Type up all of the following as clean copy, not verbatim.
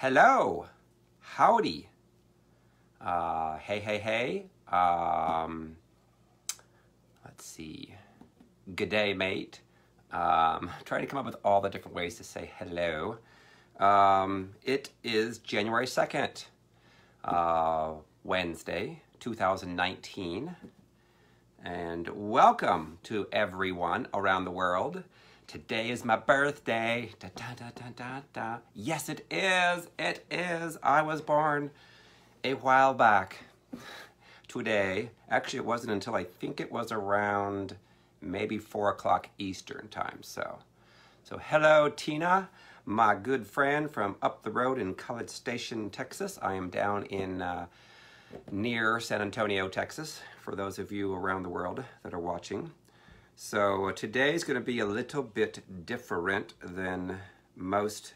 Hello, howdy, hey, let's see, good day, mate. Trying to come up with all the different ways to say hello. It is January 2nd, Wednesday, 2019, and welcome to everyone around the world. Today is my birthday. Da, da, da, da, da, da. Yes, it is. It is. I was born a while back today. Actually, it wasn't until I think it was around maybe 4 o'clock Eastern time. So hello, Tina, my good friend from up the road in College Station, Texas. I am down in near San Antonio, Texas, for those of you around the world that are watching. So today is going to be a little bit different than most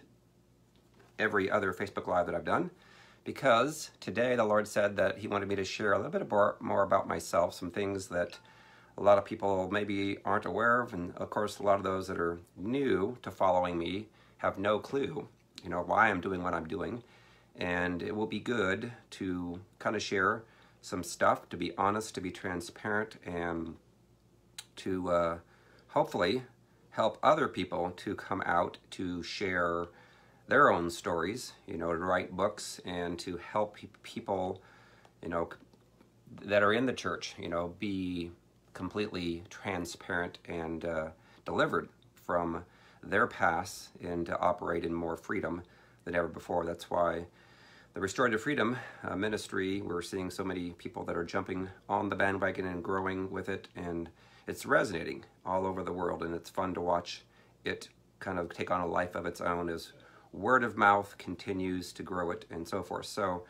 every other Facebook Live that I've done, because today the Lord said that He wanted me to share a little bit more about myself, some things that a lot of people maybe aren't aware of, and of course a lot of those that are new to following me have no clue, why I'm doing what I'm doing. And it will be good to kind of share some stuff, to be honest, to be transparent, and to hopefully help other people to come out to share their own stories, to write books and to help people, that are in the church, be completely transparent and delivered from their past and to operate in more freedom than ever before. That's why the Restorative Freedom Ministry, we're seeing so many people that are jumping on the bandwagon and growing with it, and it's resonating all over the world, and it's fun to watch it kind of take on a life of its own as word of mouth continues to grow it and so forth. So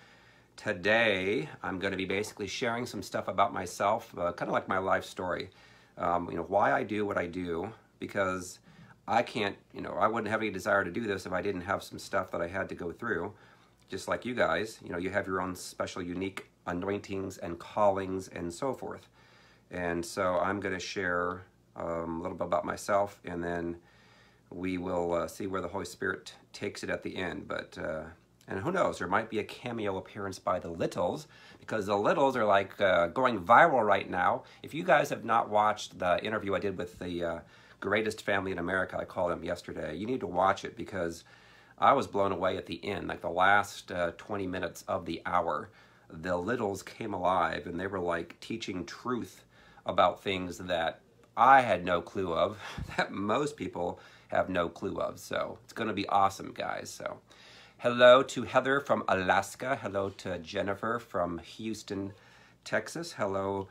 today I'm going to be basically sharing some stuff about myself, kind of like my life story, why I do what I do, because I can't, I wouldn't have any desire to do this if I didn't have some stuff that I had to go through. Just like you guys, you have your own special, unique anointings and callings and so forth. And so I'm going to share a little bit about myself, and then we will see where the Holy Spirit takes it at the end. But and who knows, there might be a cameo appearance by the Littles, because the Littles are like going viral right now. If you guys have not watched the interview I did with the greatest family in America, I called them yesterday, you need to watch it, because I was blown away at the end, like the last 20 minutes of the hour. The Littles came alive, and they were like teaching truth about things that I had no clue of, that most people have no clue of. So it's going to be awesome, guys. So hello to Heather from Alaska. Hello to Jennifer from Houston, Texas. Hello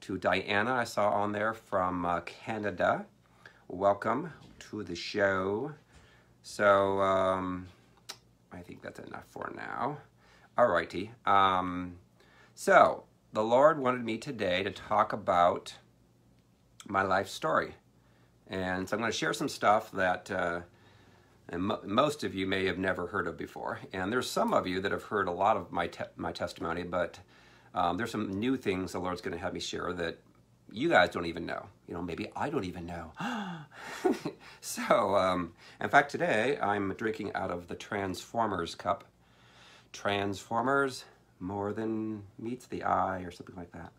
to Diana, I saw on there from Canada. Welcome to the show. So I think that's enough for now. Alrighty. So the Lord wanted me today to talk about my life story. And so I'm going to share some stuff that most of you may have never heard of before. And there's some of you that have heard a lot of my testimony, but there's some new things the Lord's going to have me share that you guys don't even know. Maybe I don't even know. So, in fact, today I'm drinking out of the Transformers cup. Transformers, more than meets the eye, or something like that.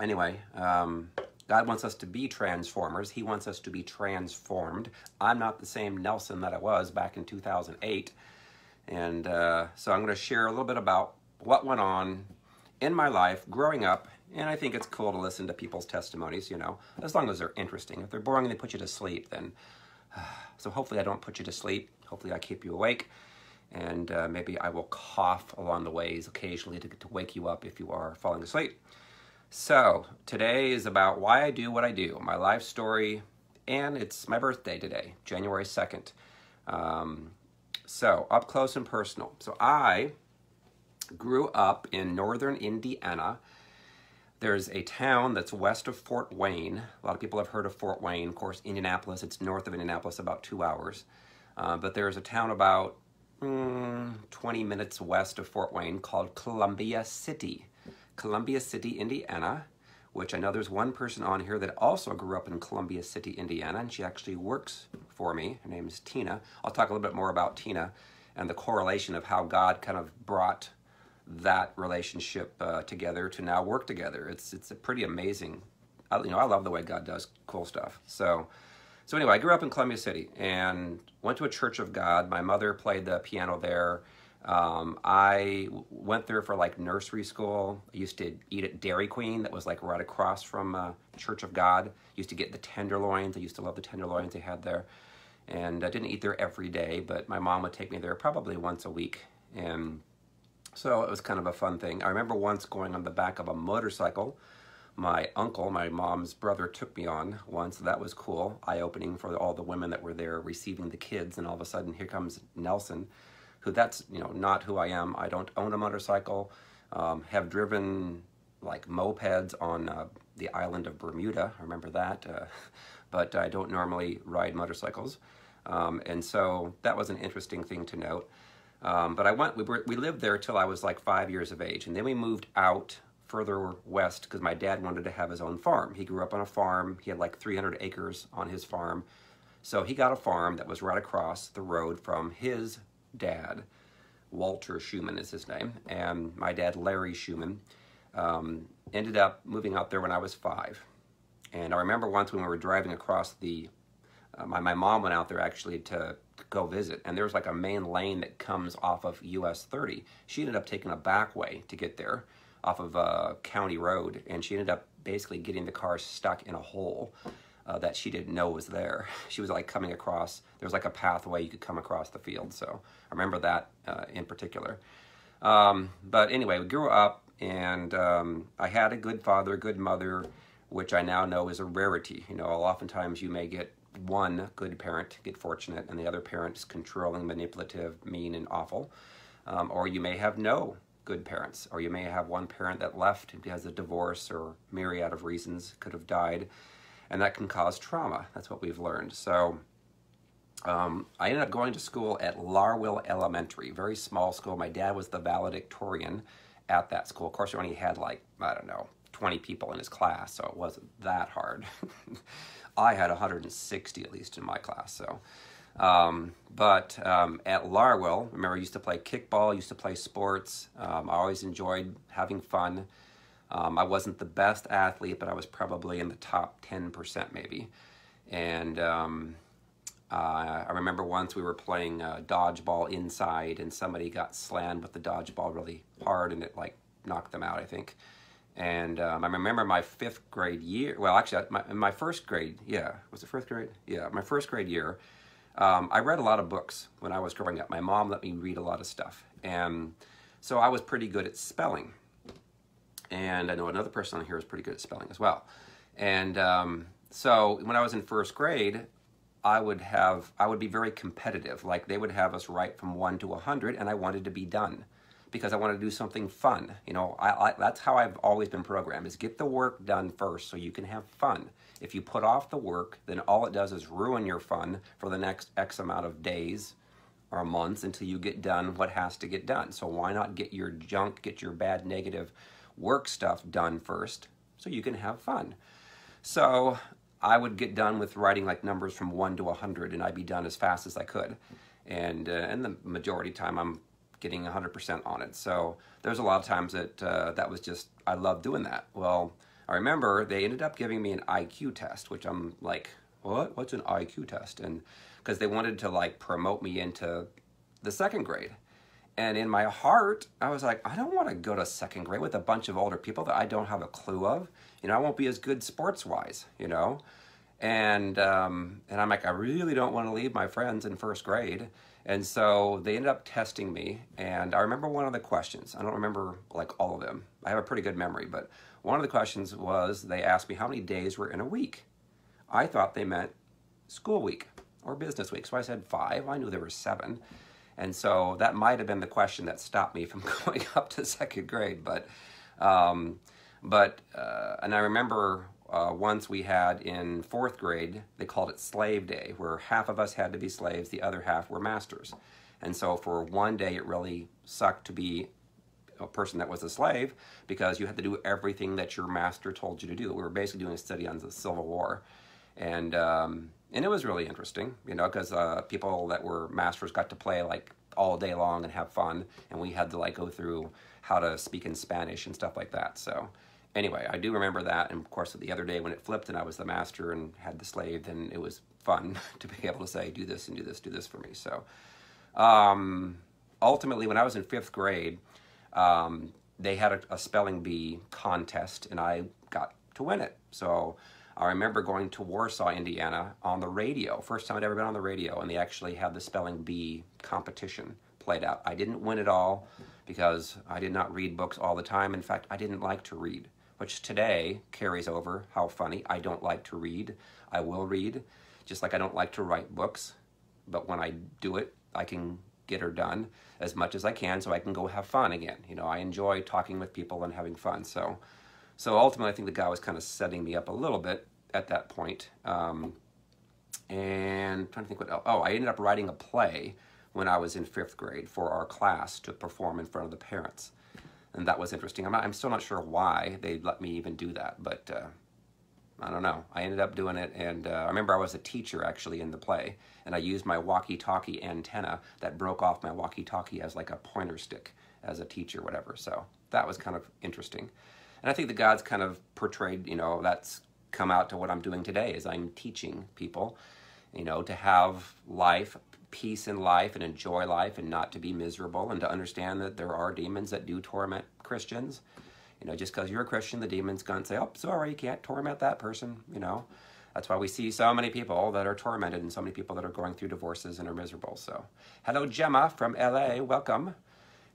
Anyway, God wants us to be transformers. He wants us to be transformed. I'm not the same Nelson that I was back in 2008. And so I'm going to share a little bit about what went on in my life growing up. And I think it's cool to listen to people's testimonies, as long as they're interesting. If they're boring and they put you to sleep, then... So hopefully I don't put you to sleep. Hopefully I keep you awake. And maybe I will cough along the ways occasionally to wake you up if you are falling asleep. So today is about why I do what I do, my life story, and it's my birthday today, January 2nd. So up close and personal. So I grew up in northern Indiana. There's a town that's west of Fort Wayne. A lot of people have heard of Fort Wayne. Of course, Indianapolis, it's north of Indianapolis, about 2 hours. But there's a town about 20 minutes west of Fort Wayne called Columbia City. Columbia City, Indiana, which I know there's one person on here that also grew up in Columbia City, Indiana, and she actually works for me. Her name is Tina. I'll talk a little bit more about Tina and the correlation of how God kind of brought that relationship together to now work together. It's a pretty amazing. I love the way God does cool stuff. So anyway, I grew up in Columbia City and went to a Church of God. My mother played the piano there. I went there for like nursery school. I used to eat at Dairy Queen, that was like right across from Church of God. Used to get the tenderloins. I used to love the tenderloins they had there. And I didn't eat there every day, but my mom would take me there probably once a week. And so it was kind of a fun thing. I remember once going on the back of a motorcycle. My uncle, my mom's brother, took me on once. That was cool, eye-opening for all the women that were there receiving the kids. And all of a sudden, here comes Nelson, who that's not who I am. I don't own a motorcycle. Have driven like mopeds on the island of Bermuda. I remember that, but I don't normally ride motorcycles. And so that was an interesting thing to note. But we lived there till I was like 5 years of age, and then we moved out further west because my dad wanted to have his own farm. He grew up on a farm. He had like 300 acres on his farm. So he got a farm that was right across the road from his dad. Walter Schuman is his name. And my dad, Larry Schuman, ended up moving out there when I was 5. And I remember once when we were driving across my mom went out there actually to go visit, and there was like a main lane that comes off of US 30. She ended up taking a back way to get there off of a county road, and she ended up basically getting the car stuck in a hole that she didn't know was there. She was like coming across, there was like a pathway you could come across the field, so I remember that in particular. But anyway, we grew up, and I had a good father, good mother, which I now know is a rarity. Oftentimes you may get one good parent, get fortunate, and the other parent is controlling, manipulative, mean, and awful. Or you may have no good parents, or you may have one parent that left because of divorce or myriad of reasons, could have died, and that can cause trauma. That's what we've learned. So I ended up going to school at Larwill Elementary, very small school. My dad was the valedictorian at that school. Of course, he only had like, I don't know, 20 people in his class, so it wasn't that hard. I had 160 at least in my class, so. But at Larwill, remember, I used to play kickball, used to play sports. I always enjoyed having fun. I wasn't the best athlete, but I was probably in the top 10% maybe. And I remember once we were playing dodgeball inside, and somebody got slammed with the dodgeball really hard, and it like knocked them out, I think. And I remember my 5th grade year, well, actually, my first grade, yeah, was it 1st grade? Yeah, my 1st grade year, I read a lot of books when I was growing up. My mom let me read a lot of stuff. And so I was pretty good at spelling. And I know another person on here is pretty good at spelling as well. And so when I was in 1st grade, I would be very competitive. Like they would have us write from 1 to 100, and I wanted to be done because I wanted to do something fun. That's how I've always been programmed, is get the work done first so you can have fun. If you put off the work, then all it does is ruin your fun for the next X amount of days or months until you get done what has to get done. So why not get your junk, get your bad negative work stuff done first so you can have fun? So I would get done with writing like numbers from 1 to 100, and I'd be done as fast as I could. And the majority of the time I'm getting 100% on it. So there's a lot of times that that was just, I love doing that. Well, I remember they ended up giving me an IQ test, which I'm like, what? What's an IQ test? And because they wanted to like promote me into the 2nd grade. And in my heart, I was like, I don't want to go to 2nd grade with a bunch of older people that I don't have a clue of. I won't be as good sports-wise, And I'm like, I really don't want to leave my friends in 1st grade. And so they ended up testing me. And I remember one of the questions. I don't remember like all of them. I have a pretty good memory, but one of the questions was, they asked me how many days were in a week. I thought they meant school week or business week. So I said 5. I knew there were 7. And so that might have been the question that stopped me from going up to 2nd grade. And I remember once we had in 4th grade, they called it Slave Day, where half of us had to be slaves, the other half were masters. And so for one day, it really sucked to be a person that was a slave because you had to do everything that your master told you to do. We were basically doing a study on the Civil War. And it was really interesting, because people that were masters got to play like all day long and have fun. And we had to like go through how to speak in Spanish and stuff like that. So anyway, I do remember that. And of course, the other day when it flipped and I was the master and had the slave, then it was fun to be able to say, do this and do this for me. So ultimately, when I was in 5th grade, they had a spelling bee contest and I got to win it. So I remember going to Warsaw, Indiana on the radio. First time I'd ever been on the radio, and they actually had the spelling bee competition played out. I didn't win it all because I did not read books all the time. In fact, I didn't like to read, which today carries over. How funny. I don't like to read. I will read, just like I don't like to write books. But when I do it, I can get her done as much as I can so I can go have fun again. You know, I enjoy talking with people and having fun. So ultimately, I think the guy was kind of setting me up a little bit at that point. And I'm trying to think what else. Oh, I ended up writing a play when I was in 5th grade for our class to perform in front of the parents. And that was interesting. I'm still not sure why they let me even do that, but I don't know. I ended up doing it, and I remember I was a teacher actually in the play, and I used my walkie-talkie antenna that broke off my walkie-talkie as like a pointer stick as a teacher, whatever. So that was kind of interesting. And I think the God's kind of portrayed, you know, that's come out to what I'm doing today is I'm teaching people, you know, to have life, peace in life and enjoy life and not to be miserable and to understand that there are demons that do torment Christians. You know, just because you're a Christian, the demon's going to say, oh, sorry, you can't torment that person, you know. That's why we see so many people that are tormented and so many people that are going through divorces and are miserable. So, hello, Gemma from LA. Welcome.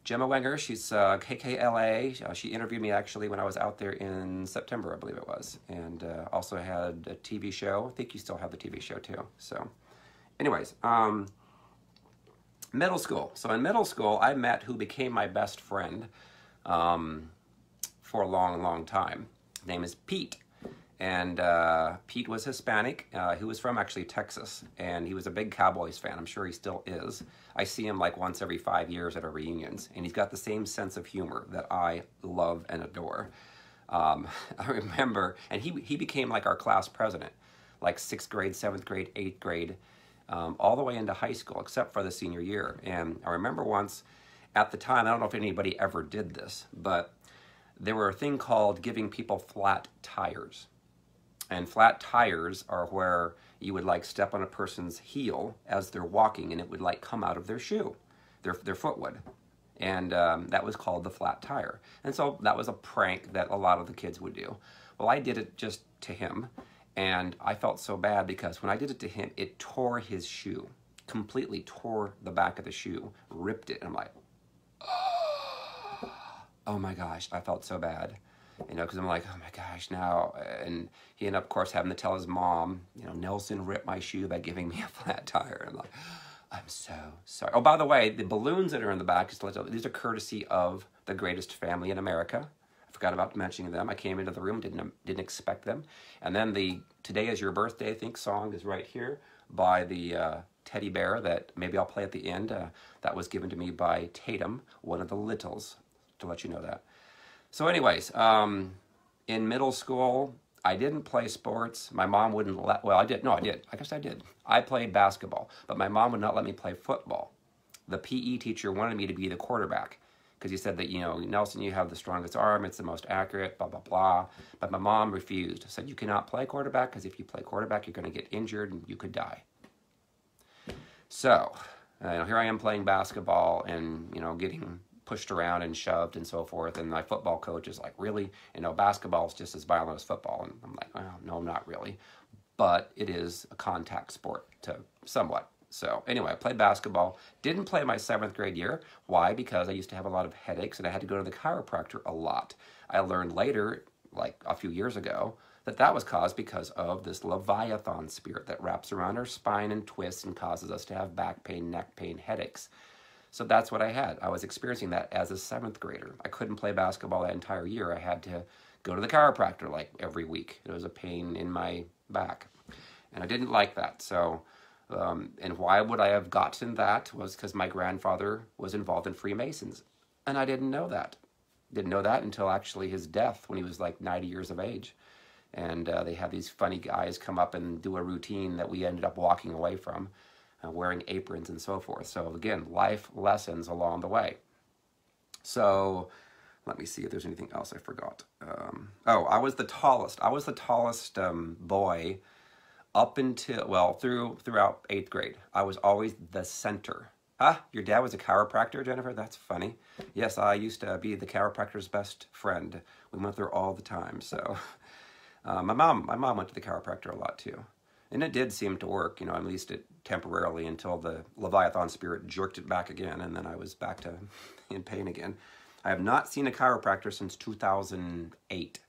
Gemma Wenger, she's KKLA. She interviewed me actually when I was out there in September, I believe it was. And also had a TV show. I think you still have the TV show too. So, anyways, middle school. So in middle school, I met who became my best friend for a long, long time. His name is Pete. And Pete was Hispanic. He was from actually Texas, and he was a big Cowboys fan. I'm sure he still is. I see him like once every 5 years at our reunions, and he's got the same sense of humor that I love and adore. I remember, and he became like our class president, like 6th grade, 7th grade, 8th grade, all the way into high school, except for the senior year. And I remember once, at the time, I don't know if anybody ever did this, but there were a thing called giving people flat tires. And flat tires are where you would like step on a person's heel as they're walking and it would like come out of their shoe, their foot would. And that was called the flat tire. And so that was a prank that a lot of the kids would do. Well, I did it just to him, and I felt so bad because when I did it to him, it tore his shoe, completely tore the back of the shoe, ripped it, and I'm like, oh my gosh, I felt so bad. You know, because I'm like, oh my gosh, now, and he ended up, of course, having to tell his mom, you know, Nelson ripped my shoe by giving me a flat tire. I'm like, I'm so sorry. Oh, by the way, the balloons that are in the back, just to let you know, these are courtesy of the greatest family in America. I forgot about mentioning them. I came into the room, didn't expect them. And then the Today Is Your Birthday, I think, song is right here by the teddy bear that maybe I'll play at the end. That was given to me by Tatum, one of the Littles, to let you know that. So anyways, in middle school, I didn't play sports. My mom wouldn't let, well, I did. No, I did. I guess I did. I played basketball, but my mom would not let me play football. The PE teacher wanted me to be the quarterback because he said that, you know, Nelson, you have the strongest arm. It's the most accurate, blah, blah, blah. But my mom refused. Said, you cannot play quarterback because if you play quarterback, you're going to get injured and you could die. So, here I am playing basketball and, you know, getting pushed around and shoved and so forth, and my football coach is like, really? You know, basketball is just as violent as football. And I'm like, oh, no, not really. But it is a contact sport to somewhat. So anyway, I played basketball. Didn't play my 7th grade year. Why? Because I used to have a lot of headaches and I had to go to the chiropractor a lot. I learned later, like a few years ago, that was caused because of this Leviathan spirit that wraps around our spine and twists and causes us to have back pain, neck pain, headaches. So that's what I had. I was experiencing that as a 7th grader. I couldn't play basketball that entire year. I had to go to the chiropractor like every week. It was a pain in my back. And I didn't like that. So, and why would I have gotten that was because my grandfather was involved in Freemasons. And I didn't know that. Didn't know that until actually his death when he was like 90 years of age. And they had these funny guys come up and do a routine that we ended up walking away from. wearing aprons and so forth. So again, life lessons along the way. So let me see if there's anything else I forgot. Oh, I was the tallest. I was the tallest boy up until, well, throughout 8th grade. I was always the center. Ah, your dad was a chiropractor, Jennifer? That's funny. Yes, I used to be the chiropractor's best friend. We went there all the time. So my mom went to the chiropractor a lot too. And it did seem to work, you know, at least it temporarily, until the Leviathan spirit jerked it back again, and then I was back to in pain again. I have not seen a chiropractor since 2008.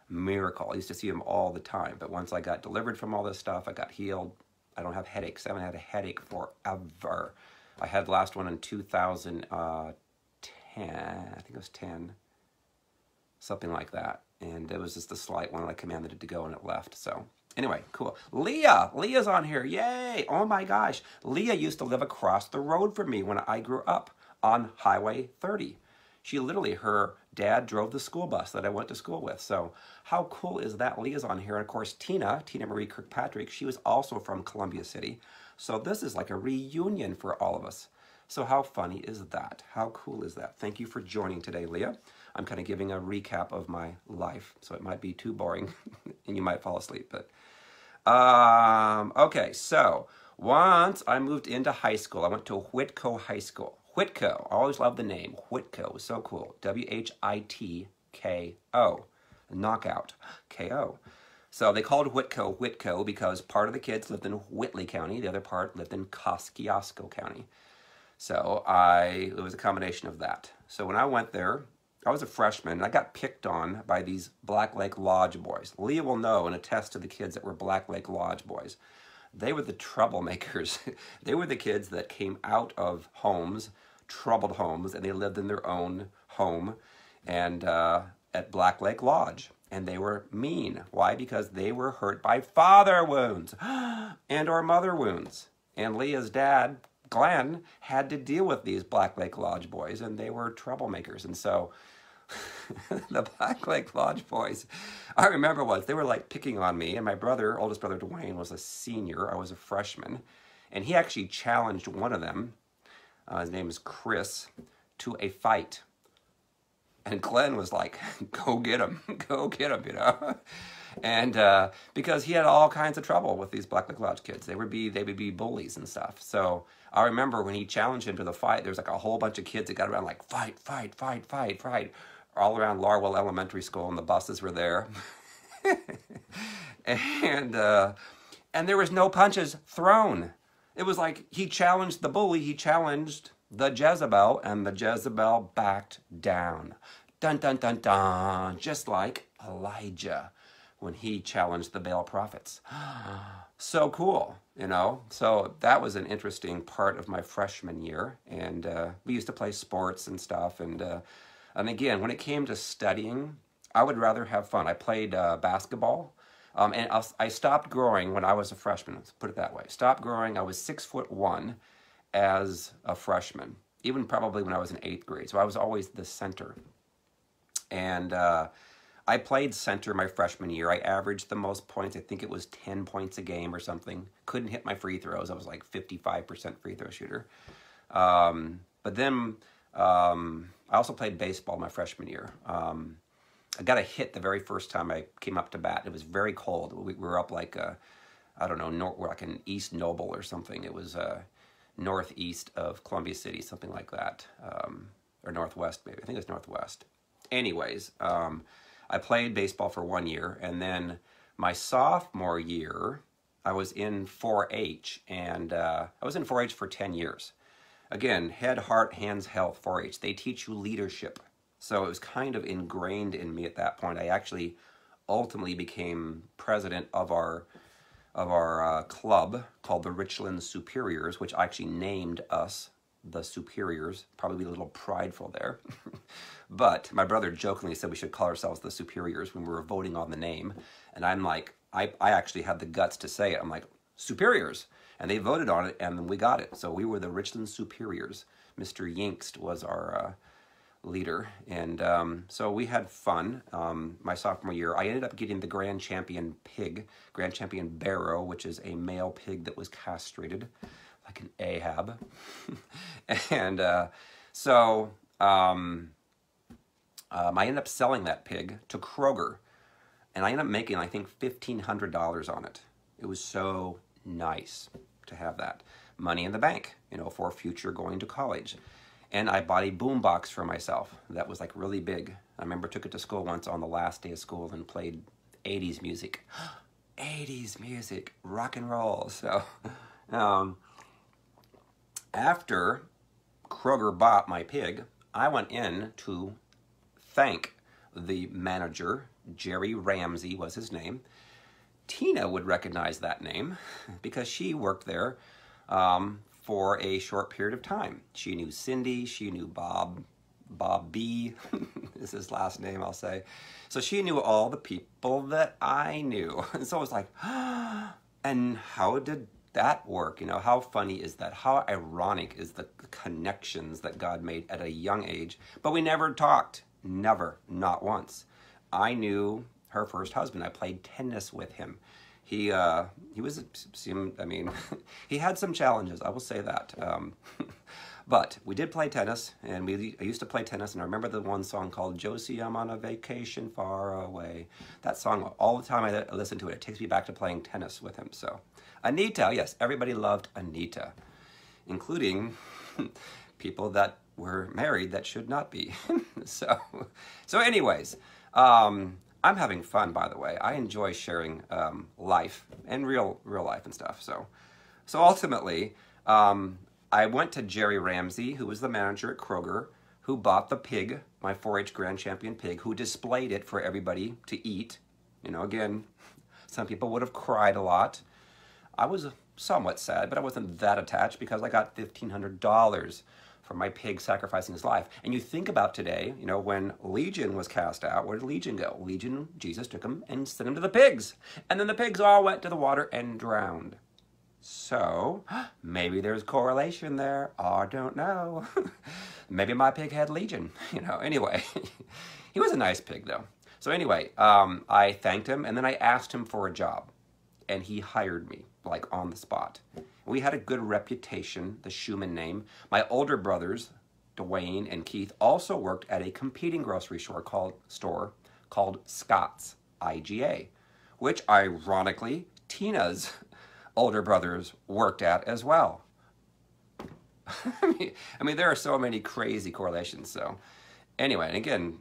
Miracle. I used to see him all the time, but once I got delivered from all this stuff, I got healed. I don't have headaches. I haven't had a headache forever. I had the last one in 2010. I think it was 10. Something like that. And it was just a slight one. I commanded it to go and it left. So anyway, cool. Leah's on here. Yay. Oh my gosh. Leah used to live across the road from me when I grew up on Highway 30. She literally, her dad drove the school bus that I went to school with. So how cool is that? Leah's on here. And of course, Tina Marie Kirkpatrick, she was also from Columbia City. So this is like a reunion for all of us. So how funny is that? How cool is that? Thank you for joining today, Leah. I'm kind of giving a recap of my life, so it might be too boring and you might fall asleep. But okay, so once I moved into high school, I went to Whitko High School. Whitko, I always loved the name. Whitko was so cool. W-H-I-T-K-O. Knockout. K-O. So they called Whitko Whitko because part of the kids lived in Whitley County, the other part lived in Kosciuszko County. So it was a combination of that. So when I went there, I was a freshman, and I got picked on by these Black Lake Lodge boys. Leah will know and attest to the kids that were Black Lake Lodge boys. They were the troublemakers. They were the kids that came out of homes, troubled homes, and they lived in their own home and at Black Lake Lodge. And they were mean. Why? Because they were hurt by father wounds and or mother wounds. And Leah's dad, Glenn, had to deal with these Black Lake Lodge boys, and they were troublemakers. And so the Black Lake Lodge boys, I remember once, they were like picking on me, and my brother, oldest brother Dwayne, was a senior. I was a freshman. And he actually challenged one of them, his name is Chris, to a fight. And Glenn was like, go get him, you know. And because he had all kinds of trouble with these Black Lake Lodge kids. They would be bullies and stuff. So I remember when he challenged him to the fight, there was like a whole bunch of kids that got around like, fight, all around Larwell Elementary School, and the buses were there. and there was no punches thrown. It was like he challenged the bully, he challenged the Jezebel, and the Jezebel backed down. Dun, dun, dun, dun. Just like Elijah when he challenged the Baal prophets. So cool, you know? So that was an interesting part of my freshman year. And we used to play sports and stuff. And again, when it came to studying, I would rather have fun. I played basketball. And I stopped growing when I was a freshman. Let's put it that way. Stopped growing. I was 6'1" as a freshman, even probably when I was in 8th grade. So I was always the center. And I played center my freshman year. I averaged the most points. I think it was 10 points a game or something. Couldn't hit my free throws. I was like 55% free throw shooter. But then I also played baseball my freshman year. I got a hit the very first time I came up to bat. It was very cold. We were up like, I don't know, we're like in East Noble or something. It was northeast of Columbia City, something like that. Or northwest, maybe. I think it was northwest. Anyways, I played baseball for 1 year, and then my sophomore year, I was in 4-H, and I was in 4-H for 10 years. Again, head, heart, hands, health, 4-H. They teach you leadership. So it was kind of ingrained in me at that point. I actually ultimately became president of our club called the Richland Superiors, which I actually named us the Superiors. Probably a little prideful there. But my brother jokingly said we should call ourselves the Superiors when we were voting on the name. And I'm like, I actually had the guts to say it. I'm like, Superiors. And they voted on it, and we got it. So we were the Richland Superiors. Mr. Yinkst was our leader. And so we had fun my sophomore year. I ended up getting the Grand Champion pig, Grand Champion Barrow, which is a male pig that was castrated. like an Ahab. And so I ended up selling that pig to Kroger, and I ended up making, I think, $1,500 on it. It was so nice to have that money in the bank, you know, for future going to college. And I bought a boombox for myself that was like really big. I remember took it to school once on the last day of school and played 80s music. 80s music, rock and roll. So after Kroger bought my pig, I went in to thank the manager. Jerry Ramsey was his name. Tina would recognize that name because she worked there for a short period of time. She knew Cindy, she knew Bob B is his last name, I'll say. So she knew all the people that I knew. And so I was like, and how did that work? You know, how funny is that? How ironic is the connections that God made at a young age? But we never talked. Never, not once. I knew her first husband. I played tennis with him. He was, I mean, he had some challenges, I will say that. But we did play tennis, and I used to play tennis, and I remember the one song called Josie, I'm on a Vacation Far Away. That song, all the time I listen to it, it takes me back to playing tennis with him. So Anita, yes, everybody loved Anita, including people that were married that should not be. So anyways, I'm having fun, by the way. I enjoy sharing life and real life and stuff. So ultimately, I went to Jerry Ramsey, who was the manager at Kroger, who bought the pig, my 4-H Grand Champion pig, who displayed it for everybody to eat. You know, again, some people would have cried a lot. I was somewhat sad, but I wasn't that attached because I got $1,500 for my pig sacrificing his life. And you think about today, you know, when Legion was cast out, where did Legion go? Legion, Jesus took him and sent him to the pigs. And then the pigs all went to the water and drowned. So maybe there's correlation there. I don't know. Maybe my pig had Legion, you know. Anyway, he was a nice pig though. So anyway, I thanked him, and then I asked him for a job, and he hired me like on the spot. We had a good reputation, the Schuman name. My older brothers, Dwayne and Keith, also worked at a competing grocery store called Scott's, IGA, which ironically Tina's older brothers worked at as well. I mean, there are so many crazy correlations. So anyway, and again,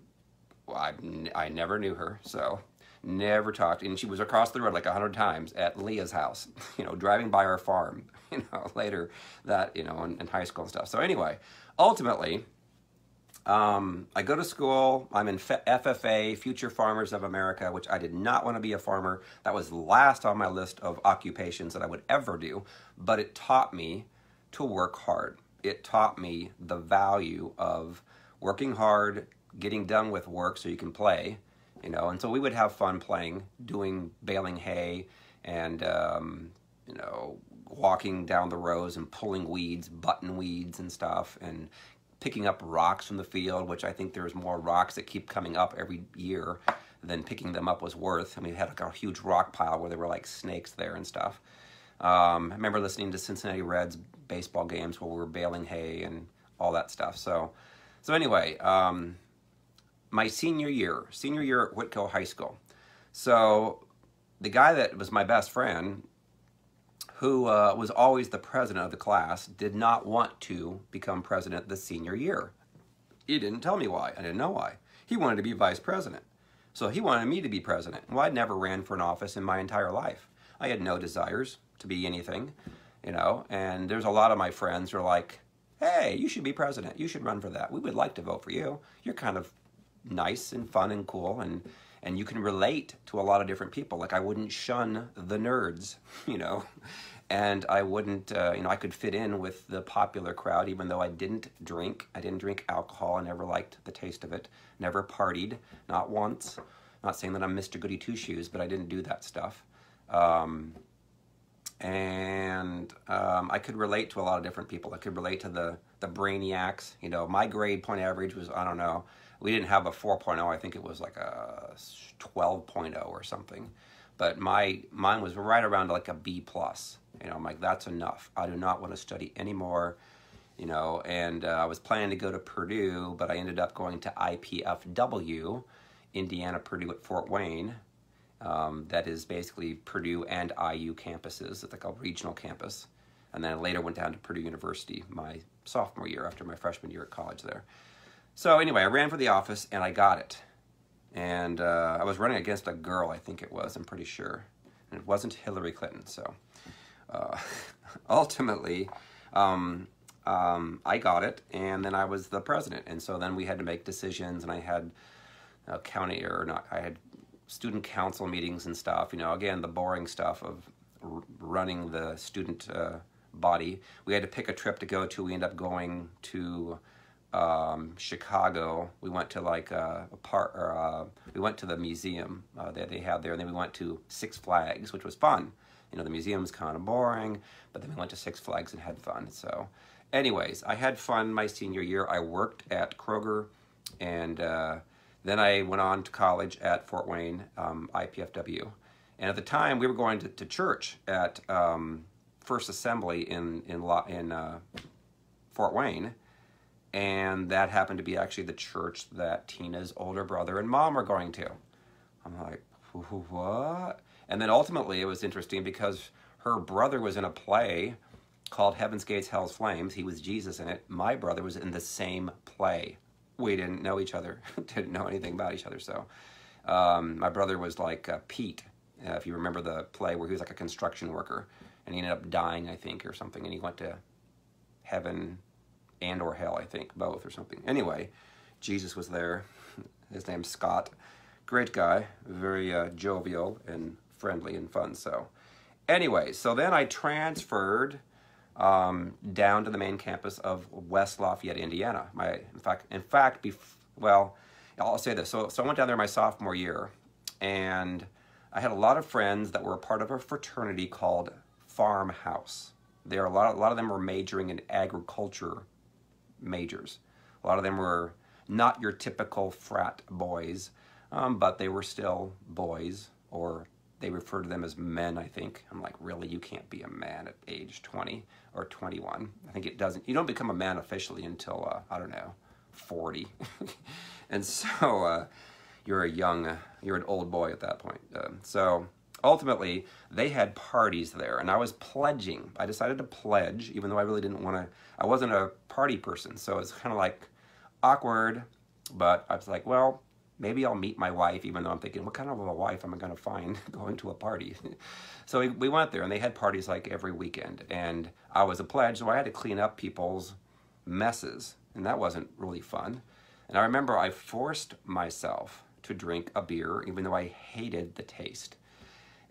I never knew her, so never talked. And she was across the road like 100 times at Leah's house, you know, driving by our farm, you know, later that, you know, in high school and stuff. So anyway, ultimately, I go to school. I'm in FFA, Future Farmers of America, which I did not want to be a farmer. That was last on my list of occupations that I would ever do, but it taught me to work hard. It taught me the value of working hard, getting done with work so you can play, you know. And so we would have fun playing, baling hay, and you know, walking down the rows and pulling weeds, button weeds and stuff, and picking up rocks from the field, which I think there's more rocks that keep coming up every year than picking them up was worth. I mean, we had like a huge rock pile where there were like snakes there and stuff. I remember listening to Cincinnati Reds baseball games where we were baling hay and all that stuff. So anyway, my senior year at Whitco High School. So the guy that was my best friend, who was always the president of the class, did not want to become president the senior year. He didn't tell me why. I didn't know why. He wanted to be vice president. So he wanted me to be president. Well, I'd never ran for an office in my entire life. I had no desires to be anything, you know, and there's a lot of my friends who are like, hey, you should be president. You should run for that. We would like to vote for you. You're kind of nice and fun and cool, and you can relate to a lot of different people. Like, I wouldn't shun the nerds, you know, and I wouldn't, you know, I could fit in with the popular crowd, even though I didn't drink. I didn't drink alcohol. I never liked the taste of it. Never partied, not once. Not saying that I'm Mr. Goody Two-Shoes, but I didn't do that stuff. I could relate to a lot of different people. I could relate to the brainiacs. You know, my grade point average was, I don't know, we didn't have a 4.0. I think it was like a 12.0 or something. but mine was right around like a B plus. You know, I'm like, that's enough. I do not want to study anymore. You know, and I was planning to go to Purdue, but I ended up going to IPFW, Indiana Purdue at Fort Wayne. That is basically Purdue and IU campuses. It's like a regional campus. And then I later went down to Purdue University my sophomore year after my freshman year at college there. So anyway, I ran for the office and I got it. And I was running against a girl, I think it was, I'm pretty sure. And it wasn't Hillary Clinton, so ultimately, I got it, and then I was the president. And so then we had to make decisions, and I had I had student council meetings and stuff. You know, again, the boring stuff of running the student body. We had to pick a trip to go to. We ended up going to Chicago. We went to like we went to the museum that they had there, and then we went to Six Flags, which was fun. You know, the museum's kind of boring, but then we went to Six Flags and had fun. So anyways, I had fun my senior year. I worked at Kroger, and then I went on to college at Fort Wayne, IPFW. And at the time, we were going to church at First Assembly in Fort Wayne, and that happened to be actually the church that Tina's older brother and mom were going to. I'm like, what? And then ultimately, it was interesting because her brother was in a play called Heaven's Gates, Hell's Flames. He was Jesus in it. My brother was in the same play. We didn't know each other, didn't know anything about each other. So my brother was like Pete, if you remember the play where he was like a construction worker, and he ended up dying, I think, or something, and he went to heaven and or hell, I think, both or something. Anyway, Jesus was there. His name's Scott. Great guy, very jovial and friendly and fun. So anyway, so then I transferred down to the main campus of West Lafayette, Indiana. Well, I'll say this. So I went down there my sophomore year, and I had a lot of friends that were a part of a fraternity called Farmhouse. A lot of them were majoring in agriculture majors. A lot of them were not your typical frat boys, but they were still boys, or they refer to them as men, I think. I'm like, really? You can't be a man at age 20 or 21. I think you don't become a man officially until, I don't know, 40. And so you're an old boy at that point. So ultimately, they had parties there, and I was pledging. I decided to pledge, even though I really didn't want to. I wasn't a party person, so it's kind of like awkward, but I was like, well, maybe I'll meet my wife, even though I'm thinking, what kind of a wife am I going to find going to a party? So we went there, and they had parties like every weekend, and I was a pledge, so I had to clean up people's messes, and that wasn't really fun. And I remember I forced myself to drink a beer, even though I hated the taste.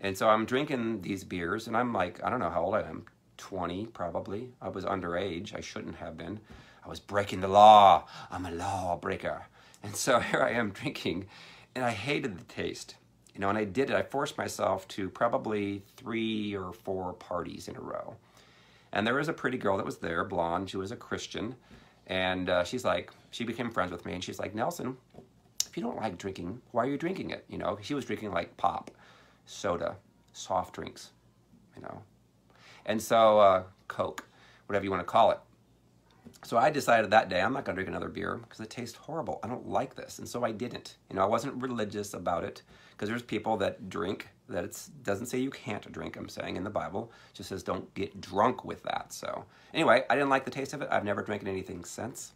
And so I'm drinking these beers, and I'm like, I don't know how old I am, 20 probably. I was underage. I shouldn't have been. I was breaking the law. I'm a lawbreaker. And so here I am drinking, and I hated the taste. You know, and I did it. I forced myself to probably 3 or 4 parties in a row. And there was a pretty girl that was there, blonde. She was a Christian. And she became friends with me, and she's like, Nelson, if you don't like drinking, why are you drinking it? You know, she was drinking like pop, soda, soft drinks, you know. And so Coke, whatever you want to call it. So I decided that day I'm not going to drink another beer because it tastes horrible. I don't like this. And so I didn't. You know, I wasn't religious about it because there's people that drink that it doesn't say you can't drink, I'm saying, in the Bible. It just says don't get drunk with that. So anyway, I didn't like the taste of it. I've never drank anything since.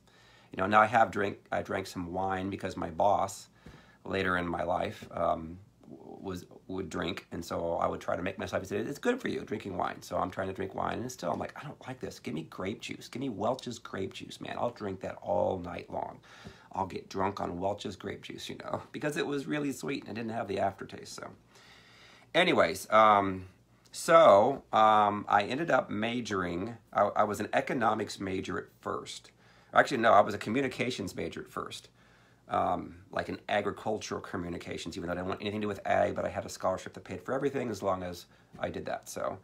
You know, now I drank some wine because my boss later in my life would drink, and so I would try to make myself say it's good for you drinking wine. So I'm trying to drink wine, and still I'm like, I don't like this. Give me grape juice. Give me Welch's grape juice, man. I'll drink that all night long. I'll get drunk on Welch's grape juice, you know, because it was really sweet and it didn't have the aftertaste. So anyways, I ended up majoring. I was an economics major at first. Actually, no, I was a communications major at first. Like an agricultural communications, even though I didn't want anything to do with ag, but I had a scholarship that paid for everything as long as I did that. So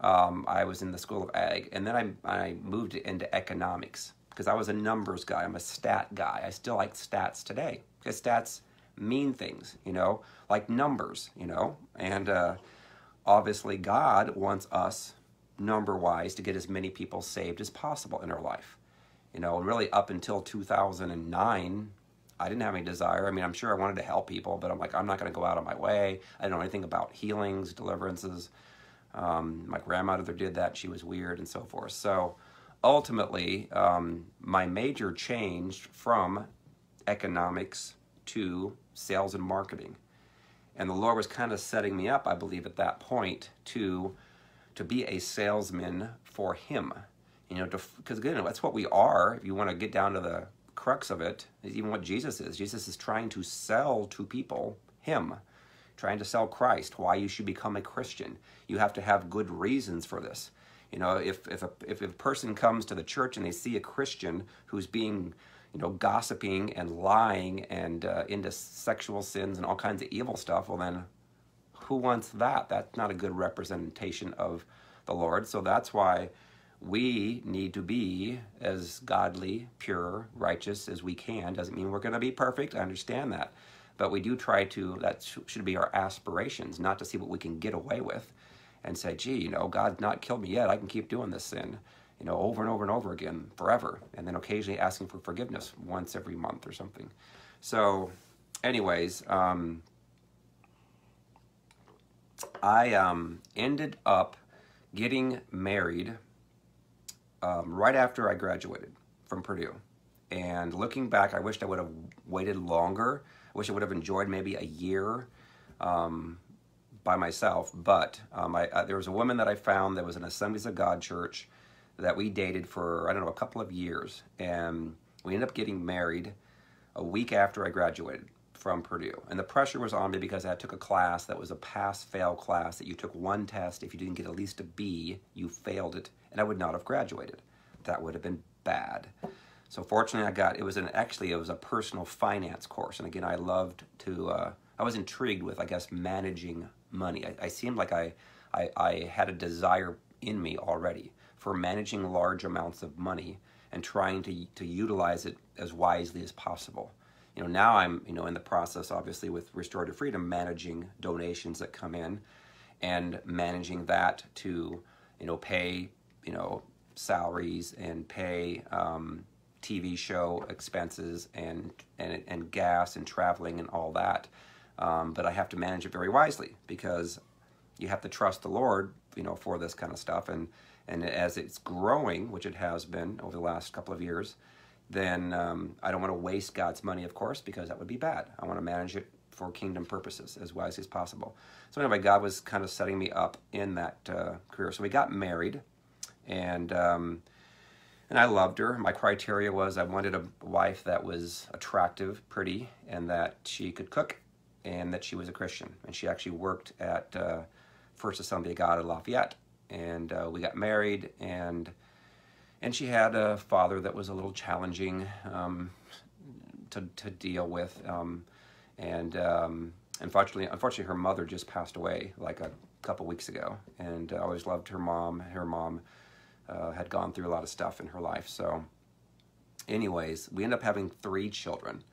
I was in the School of Ag, and then I moved into economics because I was a numbers guy. I'm a stat guy. I still like stats today because stats mean things, you know, like numbers, you know, and obviously God wants us, number-wise, to get as many people saved as possible in our life. You know, really up until 2009, I didn't have any desire. I mean, I'm sure I wanted to help people, but I'm like, I'm not going to go out of my way. I didn't know anything about healings, deliverances. My grandmother did that. She was weird and so forth. So ultimately, my major changed from economics to sales and marketing. And the Lord was kind of setting me up, I believe, at that point to be a salesman for Him. You know, because again, that's what we are. If you want to get down to the crux of it, is even what Jesus is. Jesus is trying to sell to people Him, trying to sell Christ, why you should become a Christian. You have to have good reasons for this. You know, if a person comes to the church and they see a Christian who's being, you know, gossiping and lying and into sexual sins and all kinds of evil stuff, well then, who wants that? That's not a good representation of the Lord. So that's why we need to be as godly, pure, righteous as we can. Doesn't mean we're going to be perfect. I understand that. But we do try to, that should be our aspirations, not to see what we can get away with and say, gee, you know, God's not killed me yet. I can keep doing this sin, you know, over and over and over again, forever. And then occasionally asking for forgiveness once every month or something. So anyways, I ended up getting married right after I graduated from Purdue. And looking back, I wished I would have waited longer. I wish I would have enjoyed maybe a year by myself. But there was a woman that I found that was in Assemblies of God church that we dated for, I don't know, a couple of years. And we ended up getting married a week after I graduated from Purdue. And the pressure was on me because I took a class that was a pass-fail class that you took one test. If you didn't get at least a B, you failed it. And I would not have graduated. That would have been bad. So fortunately it was a personal finance course. And again, I loved to, I was intrigued with, I guess, managing money. I seemed like I had a desire in me already for managing large amounts of money and trying to utilize it as wisely as possible. You know, now I'm, you know, in the process, obviously, with Restorative Freedom, managing donations that come in and managing that to, you know, pay, you know, salaries and pay TV show expenses and gas and traveling and all that. But I have to manage it very wisely because you have to trust the Lord, you know, for this kind of stuff. And as it's growing, which it has been over the last couple of years, then I don't want to waste God's money, of course, because that would be bad. I want to manage it for kingdom purposes as wisely as possible. So anyway, God was kind of setting me up in that career. So we got married, and I loved her. My criteria was I wanted a wife that was attractive, pretty, and that she could cook, and that she was a Christian. And she actually worked at First Assembly of God in Lafayette. And we got married, and she had a father that was a little challenging to deal with. Unfortunately, her mother just passed away like a couple weeks ago. And I always loved her mom. Her mom had gone through a lot of stuff in her life. So anyways, we ended up having 3 children.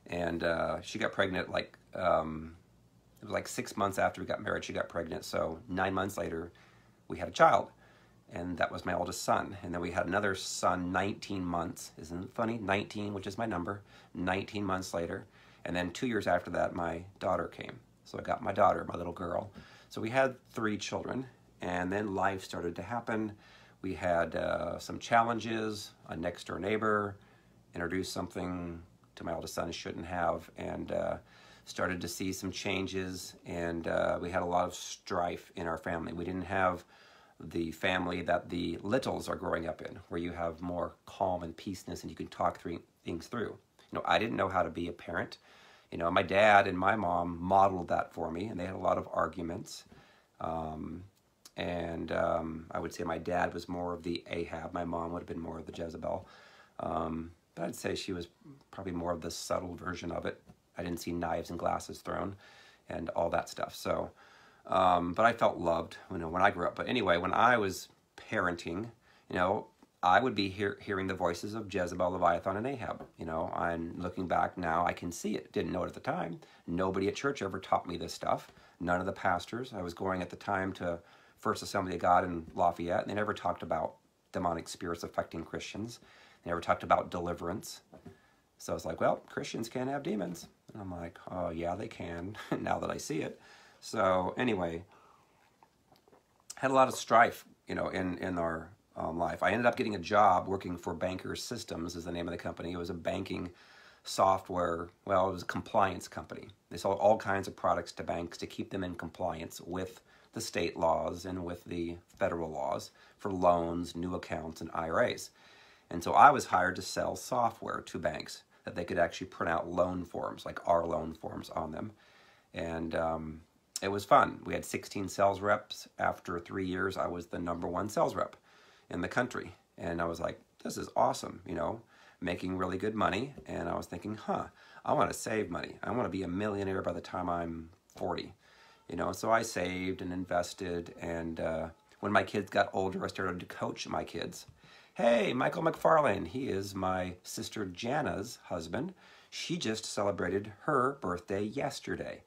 And she got pregnant like, it was like 6 months after we got married, she got pregnant. So 9 months later, we had a child. And that was my oldest son. And then we had another son 19 months. Isn't it funny? 19, which is my number, 19 months later. And then 2 years after that, my daughter came. So I got my daughter, my little girl. So we had 3 children. And then life started to happen. We had some challenges. A next door neighbor introduced something to my oldest son shouldn't have, and started to see some changes. And we had a lot of strife in our family. We didn't have the family that the littles are growing up in, where you have more calm and peaceness and you can talk things through. You know, I didn't know how to be a parent. You know, my dad and my mom modeled that for me, and they had a lot of arguments. I would say my dad was more of the Ahab. My mom would have been more of the Jezebel. But I'd say she was probably more of the subtle version of it. I didn't see knives and glasses thrown and all that stuff. So, but I felt loved, you know, when I grew up. But anyway, when I was parenting, you know, I would be hearing the voices of Jezebel, Leviathan, and Ahab. You know, and looking back now, I can see it. Didn't know it at the time. Nobody at church ever taught me this stuff. None of the pastors. I was going at the time to First Assembly of God in Lafayette, and they never talked about demonic spirits affecting Christians. They never talked about deliverance. So it's like, well, Christians can't have demons. And I'm like, oh, yeah, they can, now that I see it. So anyway, had a lot of strife, you know, in our life. I ended up getting a job working for Banker Systems is the name of the company. It was a banking software, well, it was a compliance company. They sold all kinds of products to banks to keep them in compliance with the state laws and with the federal laws for loans, new accounts, and IRAs. And so I was hired to sell software to banks that they could actually print out loan forms, like our loan forms on them. And it was fun. We had 16 sales reps. After 3 years, I was the #1 sales rep in the country. And I was like, this is awesome, you know, making really good money. And I was thinking, I want to save money. I want to be a millionaire by the time I'm 40. You know, so I saved and invested. And when my kids got older, I started to coach my kids. Hey, Michael McFarlane, he is my sister Jana's husband. She just celebrated her birthday yesterday.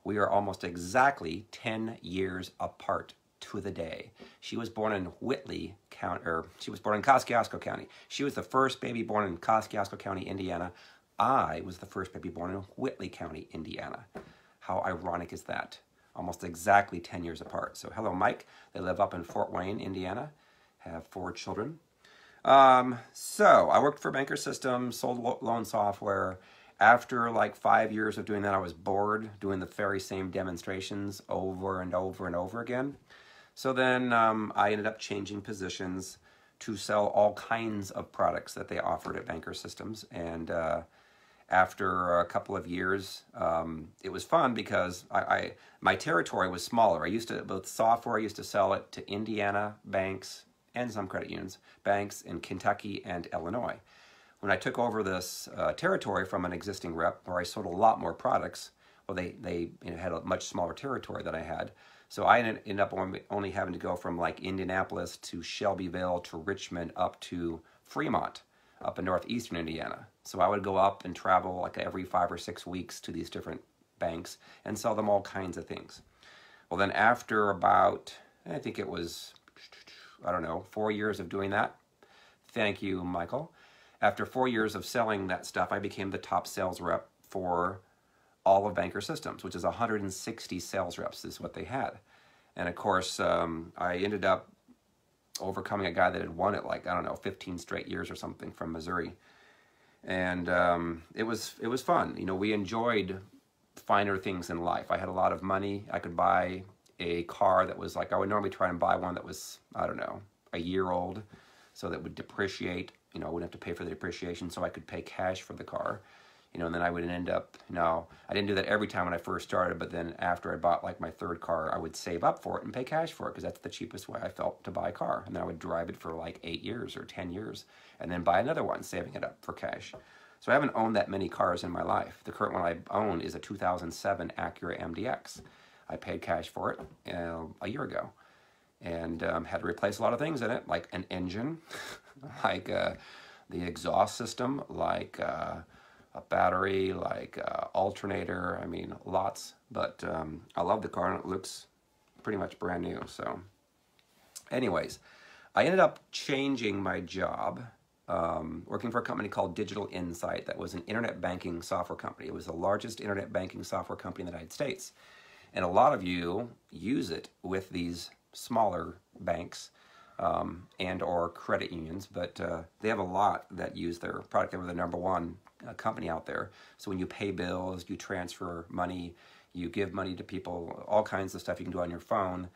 We are almost exactly 10 years apart to the day. She was born in Whitley County, or she was born in Kosciuszko County. She was the first baby born in Kosciuszko County, Indiana. I was the first baby born in Whitley County, Indiana. How ironic is that? Almost exactly 10 years apart. So hello, Mike. They live up in Fort Wayne, Indiana, have 4 children. So I worked for Banker Systems, sold loan software. After like 5 years of doing that, I was bored doing the very same demonstrations over and over and over again. So then I ended up changing positions to sell all kinds of products that they offered at Banker Systems. And after a couple of years, it was fun because my territory was smaller. Both software, I used to sell it to Indiana banks and some credit unions, banks in Kentucky and Illinois. When I took over this territory from an existing rep where I sold a lot more products, well, they had a much smaller territory than I had. So I ended up only having to go from like Indianapolis to Shelbyville to Richmond up to Fremont, up in northeastern Indiana. So I would go up and travel like every 5 or 6 weeks to these different banks and sell them all kinds of things. Well, then after about, I think it was, I don't know, 4 years of doing that. Thank you, Michael. After 4 years of selling that stuff, I became the top sales rep for all of Banker Systems, which is 160 sales reps is what they had. And of course, I ended up overcoming a guy that had won it like, I don't know, 15 straight years or something from Missouri. And it was fun. You know, we enjoyed finer things in life. I had a lot of money. I could buy a car that was like, I would normally try and buy one that was, I don't know, a year old, so that would depreciate. You know, I wouldn't have to pay for the depreciation, so I could pay cash for the car. You know, and then I would end up, no, I didn't do that every time when I first started, but then after I bought like my 3rd car, I would save up for it and pay cash for it because that's the cheapest way I felt to buy a car. And then I would drive it for like 8 years or 10 years and then buy another one, saving it up for cash. So I haven't owned that many cars in my life. The current one I own is a 2007 Acura MDX. I paid cash for it a year ago and had to replace a lot of things in it, like an engine, like the exhaust system, like a battery, like alternator. I mean, lots. But I love the car and it looks pretty much brand new. So anyways, I ended up changing my job, working for a company called Digital Insight that was an internet banking software company. It was the largest internet banking software company in the United States. And a lot of you use it with these smaller banks and or credit unions, but they have a lot that use their product. They were the #1 company out there. So when you pay bills, you transfer money, you give money to people, all kinds of stuff you can do on your phone,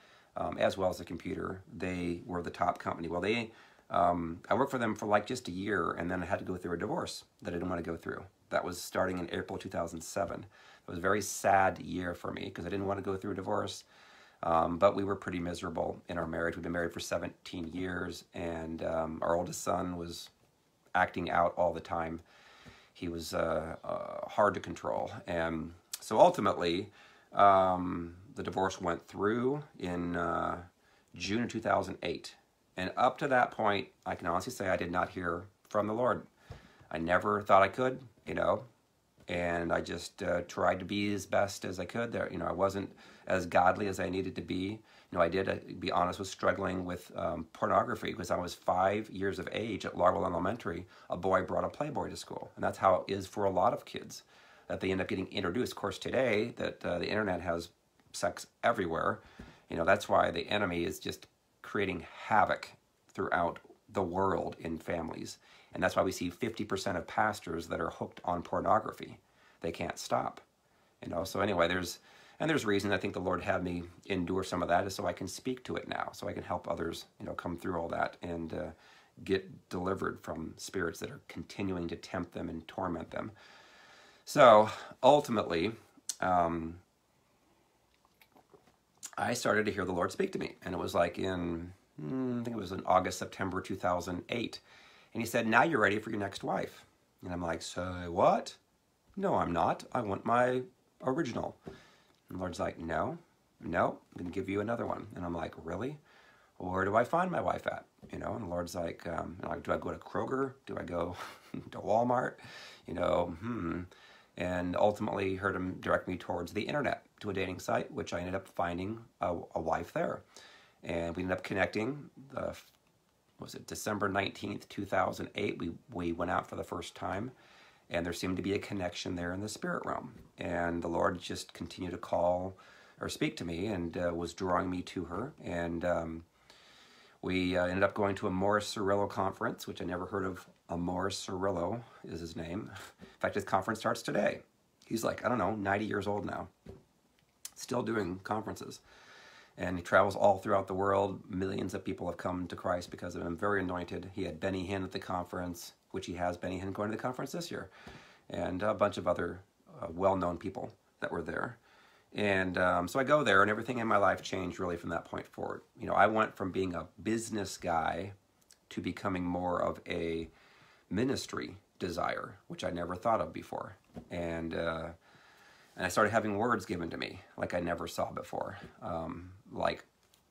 as well as the computer. They were the top company. Well, I worked for them for like just a year, and then I had to go through a divorce that I didn't want to go through. That was starting in April 2007. It was a very sad year for me because I didn't want to go through a divorce. But we were pretty miserable in our marriage. We've been married for 17 years, and our oldest son was acting out all the time. He was hard to control. And so ultimately, the divorce went through in June of 2008. And up to that point, I can honestly say I did not hear from the Lord. I never thought I could, and I just tried to be as best as I could there. I wasn't as godly as I needed to be. I did, be honest, was struggling with pornography because I was 5 years of age at Larwell Elementary. A boy brought a Playboy to school, and that's how it is for a lot of kids, that they end up getting introduced. Of course, today that the internet has sex everywhere, that's why the enemy is just creating havoc throughout the world in families. And that's why we see 50% of pastors that are hooked on pornography. They can't stop. So anyway, there's reason. I think the Lord had me endure some of that is so I can speak to it now, so I can help others, come through all that and get delivered from spirits that are continuing to tempt them and torment them. So ultimately, I started to hear the Lord speak to me, and it was like in, I think it was in August, September 2008. And he said, now you're ready for your next wife. And I'm like, say what? No, I'm not. I want my original. And the Lord's like, no, I'm going to give you another one. And I'm like, really? Where do I find my wife at? And the Lord's like, do I go to Kroger? Do I go to Walmart? And ultimately heard him direct me towards the internet, to a dating site, which I ended up finding a wife there. And we ended up connecting. Was it December 19th, 2008? We went out for the first time, and there seemed to be a connection there in the spirit realm. And the Lord just continued to call or speak to me and was drawing me to her. And we ended up going to a Morris Cerullo conference, which I never heard of. A Morris Cerullo is his name. In fact, his conference starts today. He's like, I don't know, 90 years old now, still doing conferences. And he travels all throughout the world. Millions of people have come to Christ because of him. Very anointed. He had Benny Hinn at the conference, which he has Benny Hinn going to the conference this year. And a bunch of other well-known people that were there. And so I go there, and everything in my life changed really from that point forward. I went from being a business guy to becoming more of a ministry desire, which I never thought of before. And I started having words given to me like I never saw before. Like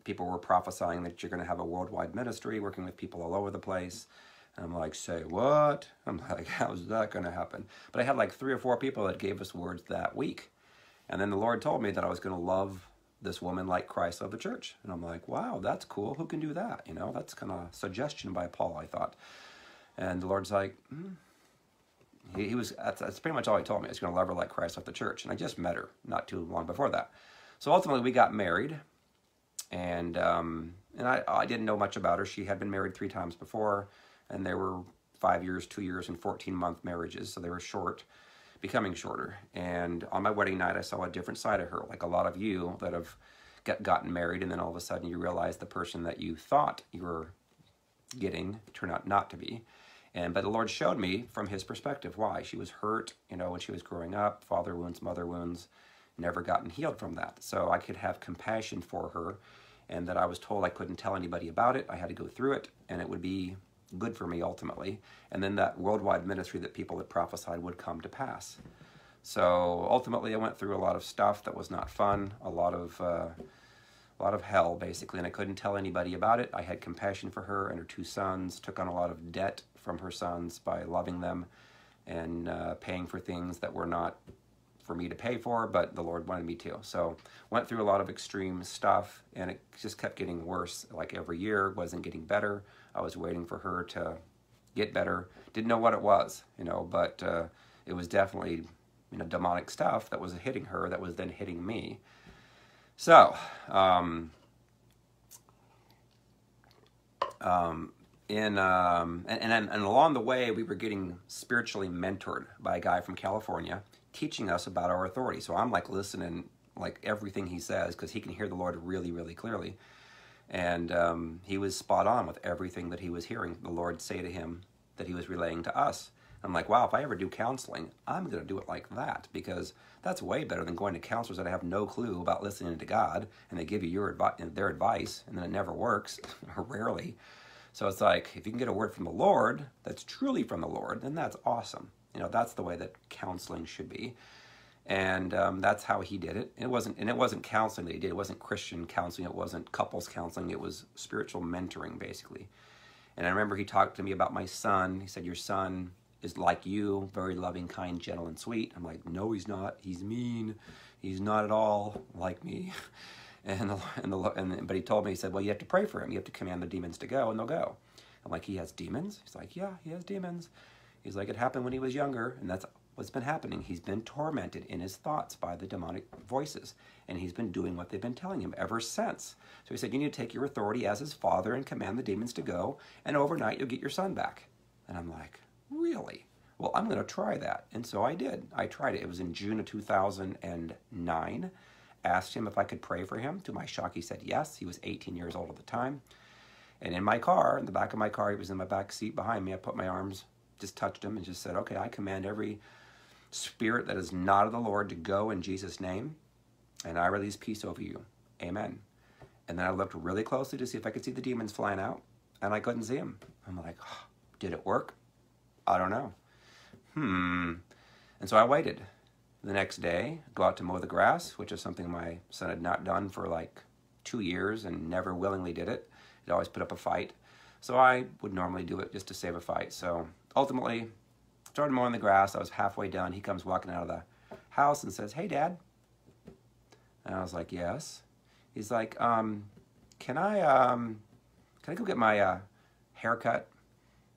people were prophesying that you're going to have a worldwide ministry working with people all over the place. And I'm like, say what? I'm like, how's that going to happen? But I had like 3 or 4 people that gave us words that week. And then the Lord told me that I was going to love this woman like Christ loved the church. And I'm like, wow, that's cool. Who can do that? That's kind of a suggestion by Paul, I thought. And the Lord's like, that's pretty much all he told me. I was going to love her like Christ loved the church. And I just met her not too long before that. So ultimately we got married. And I didn't know much about her. She had been married 3 times before. And they were 5 years, 2 years, and 14-month marriages. So they were short, becoming shorter. And on my wedding night, I saw a different side of her, like a lot of you that have gotten married, and then all of a sudden you realize the person that you thought you were getting turned out not to be. But the Lord showed me from his perspective why. She was hurt, when she was growing up, father wounds, mother wounds, never gotten healed from that. So I could have compassion for her, and that I was told I couldn't tell anybody about it. I had to go through it, and it would be good for me ultimately. And then that worldwide ministry that people had prophesied would come to pass. So ultimately I went through a lot of stuff that was not fun, a lot of hell basically, and I couldn't tell anybody about it. I had compassion for her and her 2 sons, took on a lot of debt from her sons by loving them and paying for things that were not for me to pay for, but the Lord wanted me to. So went through a lot of extreme stuff, and it just kept getting worse. Like every year, wasn't getting better. I was waiting for her to get better. Didn't know what it was, but it was definitely, demonic stuff that was hitting her that was then hitting me. So, and along the way, we were getting spiritually mentored by a guy from California, teaching us about our authority. So I'm like listening, like everything he says, because he can hear the Lord really, really clearly. And he was spot on with everything that he was hearing the Lord say to him that he was relaying to us. I'm like, wow, if I ever do counseling, I'm going to do it like that, because that's way better than going to counselors that have no clue about listening to God, and they give you their advice, and then it never works, or rarely. So it's like, if you can get a word from the Lord that's truly from the Lord, then that's awesome. That's the way that counseling should be. And that's how he did it. It wasn't counseling that he did. It wasn't Christian counseling. It wasn't couples counseling. It was spiritual mentoring, basically. And I remember he talked to me about my son. He said, your son is like you, very loving, kind, gentle, and sweet. I'm like, no, he's not. He's mean. He's not at all like me. But he told me, he said, well, you have to pray for him. You have to command the demons to go, and they'll go. I'm like, he has demons? He's like, yeah, he has demons. He's like, it happened when he was younger, and that's what's been happening. He's been tormented in his thoughts by the demonic voices, and he's been doing what they've been telling him ever since. So he said, you need to take your authority as his father and command the demons to go, and overnight you'll get your son back. And I'm like, really? Well, I'm going to try that. And so I did. I tried it. It was in June of 2009. Asked him if I could pray for him. To my shock, he said yes. He was 18 years old at the time. And in my car, in the back of my car, he was in my back seat behind me. I put my arms, just touched him and just said, okay, I command every spirit that is not of the Lord to go in Jesus' name, and I release peace over you. Amen. And then I looked really closely to see if I could see the demons flying out, and I couldn't see them. I'm like, oh, did it work? I don't know. And so I waited. The next day, go out to mow the grass, which is something my son had not done for like 2 years and never willingly did it. He'd always put up a fight. So I would normally do it just to save a fight. So ultimately, started mowing the grass. I was halfway done. He comes walking out of the house and says, hey, Dad. And I was like, yes. He's like, can I go get my haircut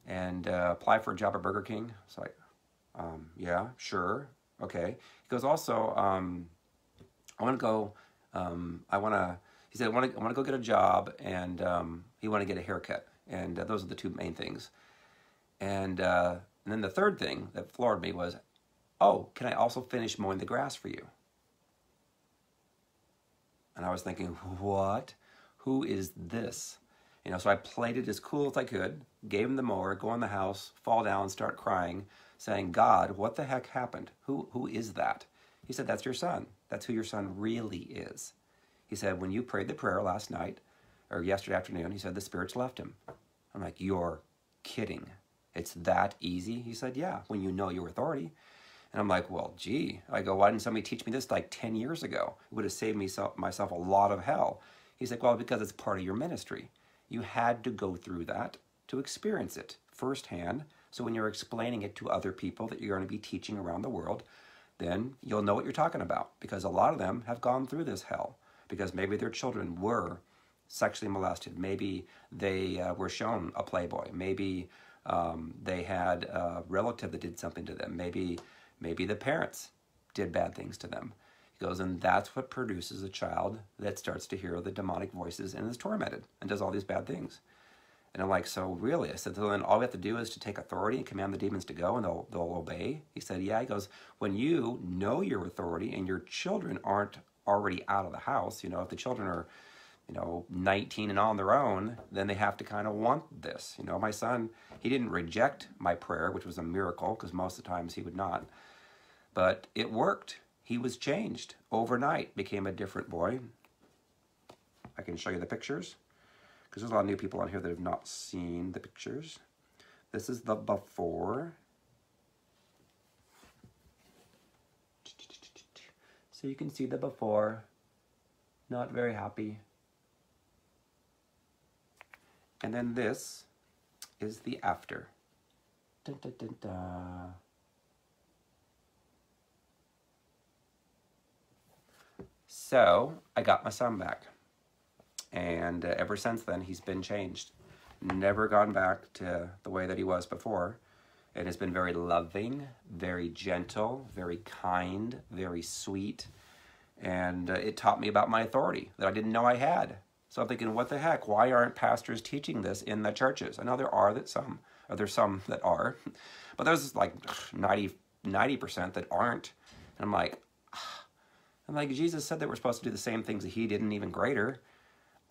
and apply for a job at Burger King? So yeah, sure. Okay. He goes, also, I want to go, he said, I want to go get a job, and he want to get a haircut. And those are the two main things. And then the third thing that floored me was, oh, can I also finish mowing the grass for you? And I was thinking, what? Who is this? You know, so I played it as cool as I could, gave him the mower, go in the house, fall down, start crying, saying, God, what the heck happened? Who is that? He said, that's your son. That's who your son really is. He said, when you prayed the prayer last night, or yesterday afternoon, he said, the spirits left him. I'm like, you're kidding. It's that easy? He said, yeah, when you know your authority. And I'm like, well, gee. I go, why didn't somebody teach me this like 10 years ago? It would have saved myself a lot of hell. He's like, well, because it's part of your ministry. You had to go through that to experience it firsthand. So when you're explaining it to other people that you're going to be teaching around the world, then you'll know what you're talking about, because a lot of them have gone through this hell because maybe their children were sexually molested. Maybe they were shown a Playboy. Maybe they had a relative that did something to them. Maybe the parents did bad things to them. He goes, and that's what produces a child that starts to hear the demonic voices and is tormented and does all these bad things. And I'm like, so really? I said, so then all we have to do is to take authority and command the demons to go, and they'll obey? He said, yeah. He goes, when you know your authority and your children aren't already out of the house, you know, if the children are, 19 and on their own, then they have to kind of want this. You know, my son, he didn't reject my prayer, which was a miracle, because most of the times he would not. But it worked. He was changed overnight, became a different boy. I can show you the pictures, because there's a lot of new people on here that have not seen the pictures. This is the before. So you can see the before. Not very happy. And then this is the after. Dun, dun, dun, dun. So I got my son back. And ever since then, he's been changed. Never gone back to the way that he was before. And has been very loving, very gentle, very kind, very sweet. And it taught me about my authority that I didn't know I had. So I'm thinking, what the heck? Why aren't pastors teaching this in the churches? I know there's some that are, but there's like 90% that aren't. And I'm like, Jesus said that we're supposed to do the same things that he did, and even greater.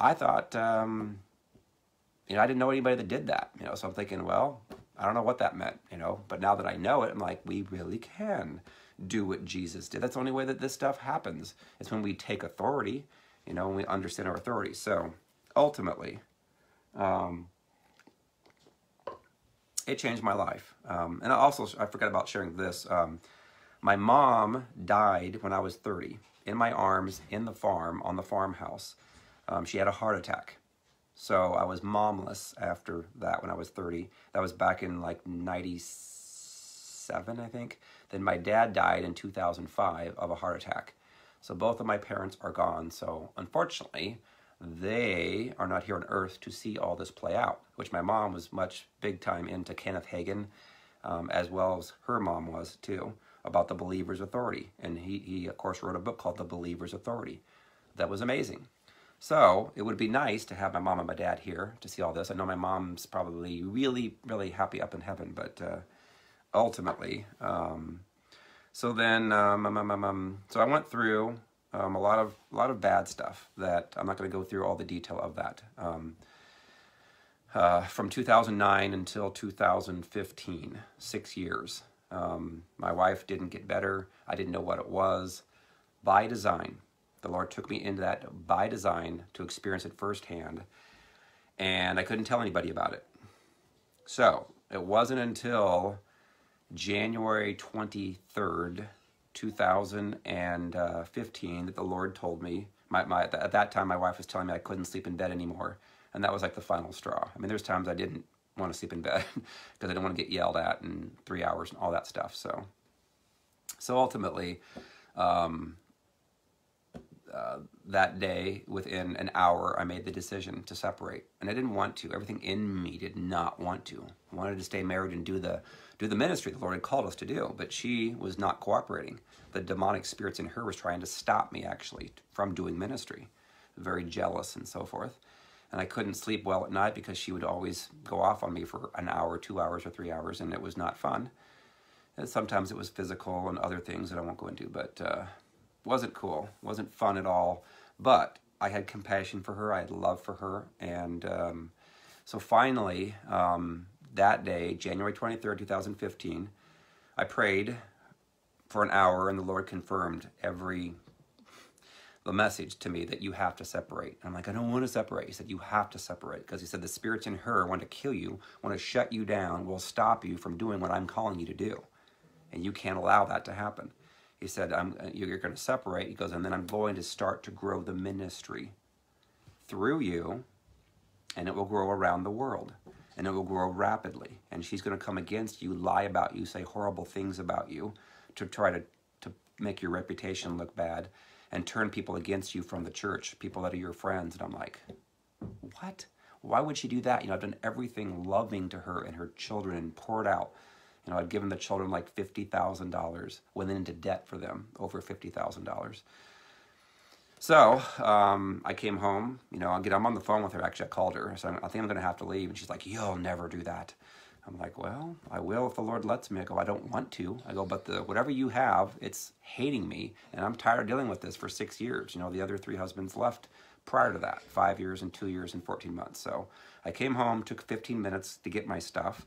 I thought, I didn't know anybody that did that, so I'm thinking, well, I don't know what that meant, but now that I know it, I'm like, we really can do what Jesus did. That's the only way that this stuff happens. It's when we take authority, when we understand our authority. So ultimately, it changed my life. And I forgot about sharing this. My mom died when I was 30, in my arms, in the farm, on the farmhouse. She had a heart attack. So I was momless after that when I was 30. That was back in like 97, I think. Then my dad died in 2005 of a heart attack. So both of my parents are gone. So unfortunately, they are not here on earth to see all this play out, which my mom was much big time into Kenneth Hagin, as well as her mom was too, about the believer's authority. And he of course wrote a book called The Believer's Authority. That was amazing. So it would be nice to have my mom and my dad here to see all this. I know my mom's probably really, really happy up in heaven, but ultimately, so I went through a lot of bad stuff that I'm not going to go through all the detail of that. From 2009 until 2015, 6 years. My wife didn't get better. I didn't know what it was. By design. The Lord took me into that by design to experience it firsthand, and I couldn't tell anybody about it. So it wasn't until January 23rd, 2015 that the Lord told me, at that time my wife was telling me I couldn't sleep in bed anymore, and that was like the final straw. I mean, there's times I didn't want to sleep in bed because I didn't want to get yelled at in 3 hours and all that stuff. So ultimately, that day, within an hour, I made the decision to separate, and I didn't want to. Everything in me did not want to. I wanted to stay married and do the ministry the Lord had called us to do, but she was not cooperating. The demonic spirits in her was trying to stop me actually from doing ministry. Very jealous and so forth, and I couldn't sleep well at night because she would always go off on me for an hour, 2 hours, or 3 hours, and it was not fun. And sometimes it was physical and other things that I won't go into, but wasn't cool, wasn't fun at all, but I had compassion for her, I had love for her, and so finally, that day, January 23rd, 2015, I prayed for an hour, and the Lord confirmed the message to me that you have to separate. I'm like, I don't want to separate. He said, you have to separate, because he said the spirits in her want to kill you, want to shut you down, will stop you from doing what I'm calling you to do, and you can't allow that to happen. He said, you're going to separate. He goes, and then I'm going to start to grow the ministry through you, and it will grow around the world, and it will grow rapidly. And she's going to come against you, lie about you, say horrible things about you, to try to make your reputation look bad, and turn people against you from the church, people that are your friends. And I'm like, what? Why would she do that? You know, I've done everything loving to her and her children and poured out. You know, I'd given the children like $50,000, went into debt for them, over $50,000. So I came home, you know, I'm on the phone with her. Actually, I called her. I said, I think I'm going to have to leave. And she's like, you'll never do that. I'm like, well, I will if the Lord lets me. I go, I don't want to. I go, but whatever you have, it's hating me. And I'm tired of dealing with this for 6 years. You know, the other 3 husbands left prior to that, 5 years and 2 years and 14 months. So I came home, took 15 minutes to get my stuff,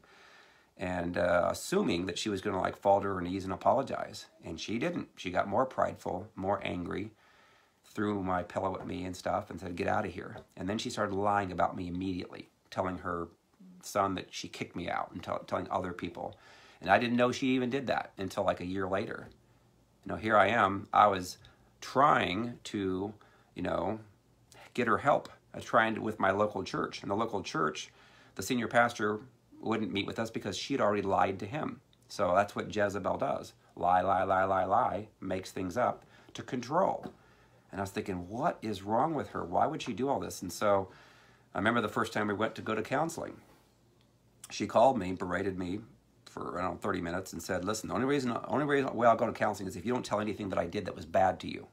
and assuming that she was going to like fall to her knees and apologize. And she didn't. She got more prideful, more angry, threw my pillow at me and stuff and said, get out of here. And then she started lying about me immediately, telling her son that she kicked me out and telling other people. And I didn't know she even did that until like a year later. You know, here I am. I was trying to, you know, get her help. I was trying to with my local church. And the local church, the senior pastor wouldn't meet with us because she'd already lied to him. So that's what Jezebel does. Lie, lie, lie, lie, lie, makes things up to control. And I was thinking, what is wrong with her? Why would she do all this? And so I remember the first time we went to go to counseling. She called me, berated me for, I don't know, 30 minutes and said, listen, the only way I'll go to counseling is if you don't tell anything that I did that was bad to you.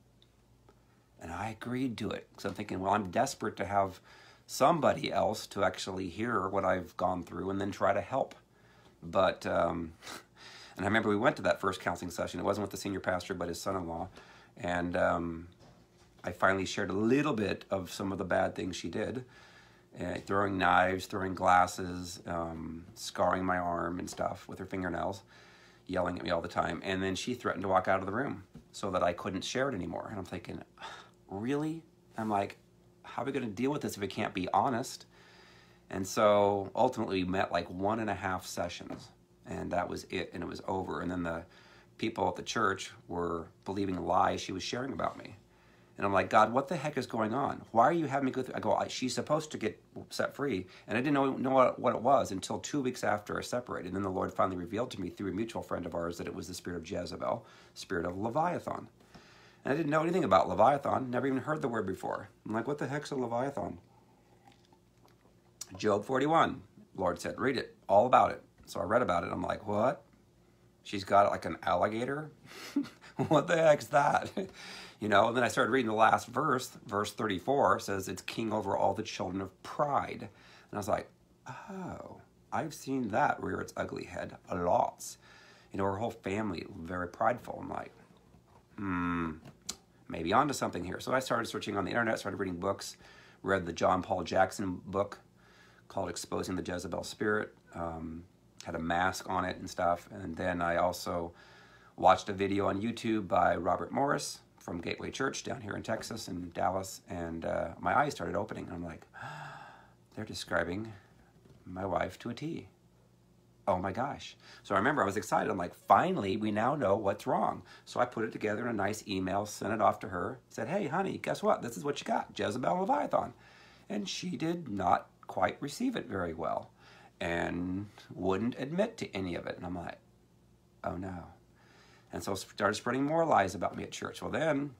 And I agreed to it because I'm thinking, well, I'm desperate to have somebody else to actually hear what I've gone through and then try to help. But, and I remember we went to that first counseling session. It wasn't with the senior pastor, but his son-in-law. And I finally shared a little bit of some of the bad things she did. Throwing knives, throwing glasses, scarring my arm and stuff with her fingernails, yelling at me all the time. And then she threatened to walk out of the room so that I couldn't share it anymore. And I'm thinking, really? I'm like, how are we going to deal with this if we can't be honest? And so ultimately we met like 1.5 sessions, and that was it, and it was over. And then the people at the church were believing lies she was sharing about me. And I'm like, God, what the heck is going on? Why are you having me go through? I go, she's supposed to get set free. And I didn't know what it was until 2 weeks after I separated. And then the Lord finally revealed to me through a mutual friend of ours that it was the spirit of Jezebel, spirit of Leviathan. And I didn't know anything about Leviathan, never even heard the word before. I'm like, what the heck's a Leviathan? Job 41, Lord said, read it, all about it. So I read about it. I'm like, what? She's got like an alligator? What the heck's that? You know, and then I started reading the last verse, verse 34, says it's king over all the children of pride. And I was like, oh, I've seen that rear its ugly head a lot. You know, her whole family, very prideful. I'm like, maybe onto something here. So I started searching on the internet, started reading books, read the John Paul Jackson book called Exposing the Jezebel Spirit, had a mask on it and stuff. And then I also watched a video on YouTube by Robert Morris from Gateway Church down here in Texas and Dallas, and my eyes started opening. I'm like, they're describing my wife to a T. Oh my gosh. So I remember I was excited. I'm like, finally, we now know what's wrong. So I put it together in a nice email, sent it off to her, said, hey, honey, guess what? This is what you got, Jezebel Leviathan. And she did not quite receive it very well and wouldn't admit to any of it. And I'm like, oh no. And so started spreading more lies about me at church. Well, then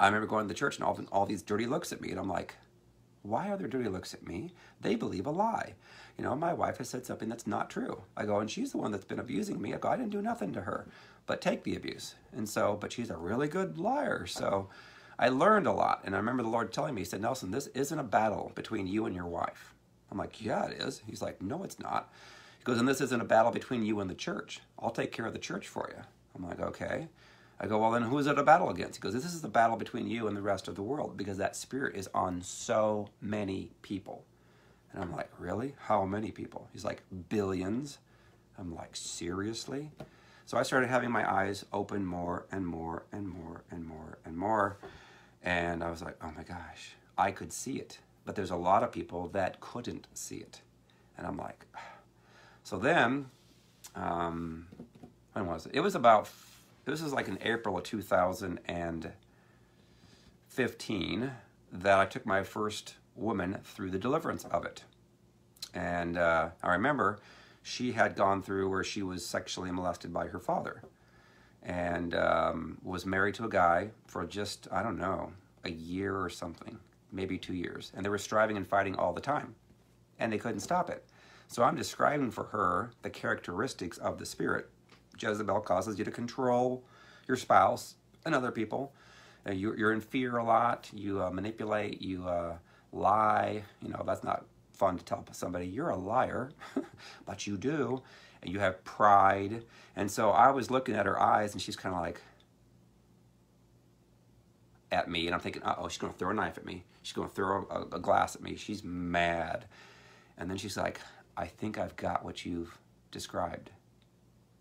I remember going to the church and all these dirty looks at me. And I'm like, why are there dirty looks at me? They believe a lie. You know, my wife has said something that's not true. I go, and she's the one that's been abusing me. I go, I didn't do nothing to her, but take the abuse. And so, but she's a really good liar. So I learned a lot. And I remember the Lord telling me, he said, Nelson, this isn't a battle between you and your wife. I'm like, yeah, it is. He's like, no, it's not. He goes, and this isn't a battle between you and the church. I'll take care of the church for you. I'm like, okay. I go, well, then who is it a battle against? He goes, this is the battle between you and the rest of the world, because that spirit is on so many people. And I'm like, really? How many people? He's like, billions. I'm like, seriously? So I started having my eyes open more and more and more and more and more. And I was like, oh my gosh, I could see it. But there's a lot of people that couldn't see it. And I'm like, so then, when was it? It was about, this was like in April of 2015 that I took my first woman through the deliverance of it. And I remember she had gone through where she was sexually molested by her father and was married to a guy for just, I don't know, a year or something, maybe 2 years. And they were striving and fighting all the time, and they couldn't stop it. So I'm describing for her the characteristics of the spirit. Jezebel causes you to control your spouse and other people. You're in fear a lot. You manipulate. You lie. You know, that's not fun to tell somebody you're a liar, but you do. And you have pride. And so I was looking at her eyes, and she's kind of like at me, and I'm thinking, uh-oh, she's going to throw a knife at me. She's going to throw a glass at me. She's mad. And then she's like, I think I've got what you've described.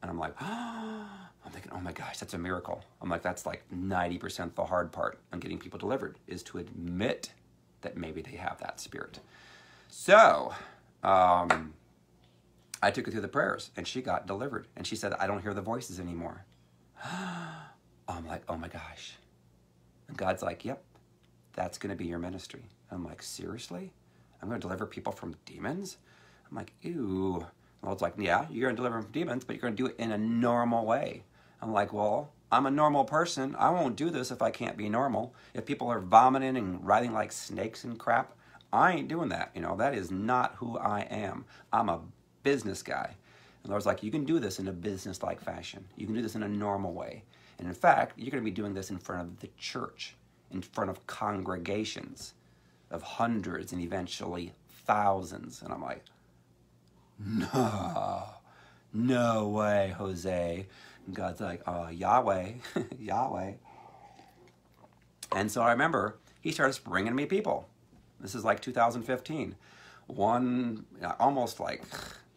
And I'm like, oh, I'm thinking, oh my gosh, that's a miracle. I'm like, that's like 90% the hard part on getting people delivered, is to admit that maybe they have that spirit. So I took her through the prayers, and she got delivered. And she said, I don't hear the voices anymore. I'm like, oh my gosh. And God's like, yep, that's going to be your ministry. I'm like, seriously? I'm going to deliver people from demons? I'm like, ew. Well, it's like, yeah, you're going to deliver them from demons, but you're going to do it in a normal way. I'm like, well, I'm a normal person. I won't do this if I can't be normal. If people are vomiting and writhing like snakes and crap, I ain't doing that. You know, that is not who I am. I'm a business guy. And the Lord's like, you can do this in a business-like fashion. You can do this in a normal way. And in fact, you're going to be doing this in front of the church, in front of congregations of hundreds and eventually thousands. And I'm like, no way, Jose. And God's like, oh, Yahweh, Yahweh. And so I remember he started bringing me people. This is like 2015. Almost like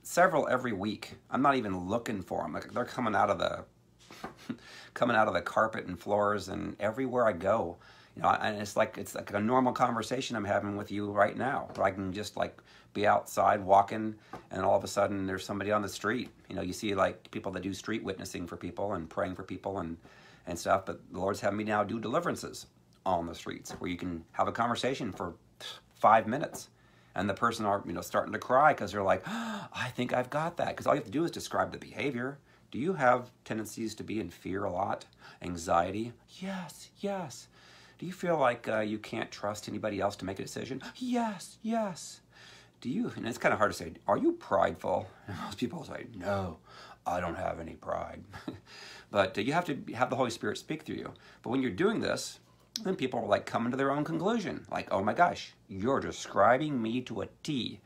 several every week. I'm not even looking for them. Like, they're coming out of the carpet and floors, and everywhere I go, You know, and it's like a normal conversation I'm having with you right now. Where I can just like be outside walking, and all of a sudden there's somebody on the street. You know, you see like people that do street witnessing for people and praying for people and stuff. But the Lord's having me now do deliverances on the streets where you can have a conversation for 5 minutes. And the person are, you know, starting to cry because they're like, oh, I think I've got that. Because all you have to do is describe the behavior. Do you have tendencies to be in fear a lot? Anxiety? Yes, yes. Do you feel like you can't trust anybody else to make a decision? Yes, yes. Do you, and it's kind of hard to say, are you prideful? And most people say, no, I don't have any pride. But you have to have the Holy Spirit speak through you. But when you're doing this, then people are like coming to their own conclusion. Like, oh my gosh, you're describing me to a T.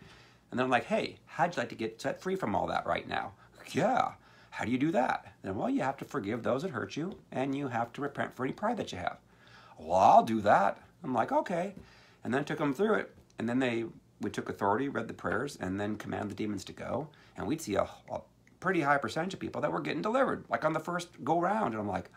And then I'm like, hey, how'd you like to get set free from all that right now? Yeah. How do you do that? Then, well, you have to forgive those that hurt you, and you have to repent for any pride that you have. Well, I'll do that. I'm like, okay. And then took them through it. And then we took authority, read the prayers, and then commanded the demons to go. And we'd see a pretty high percentage of people that were getting delivered, like on the first go round. And I'm like,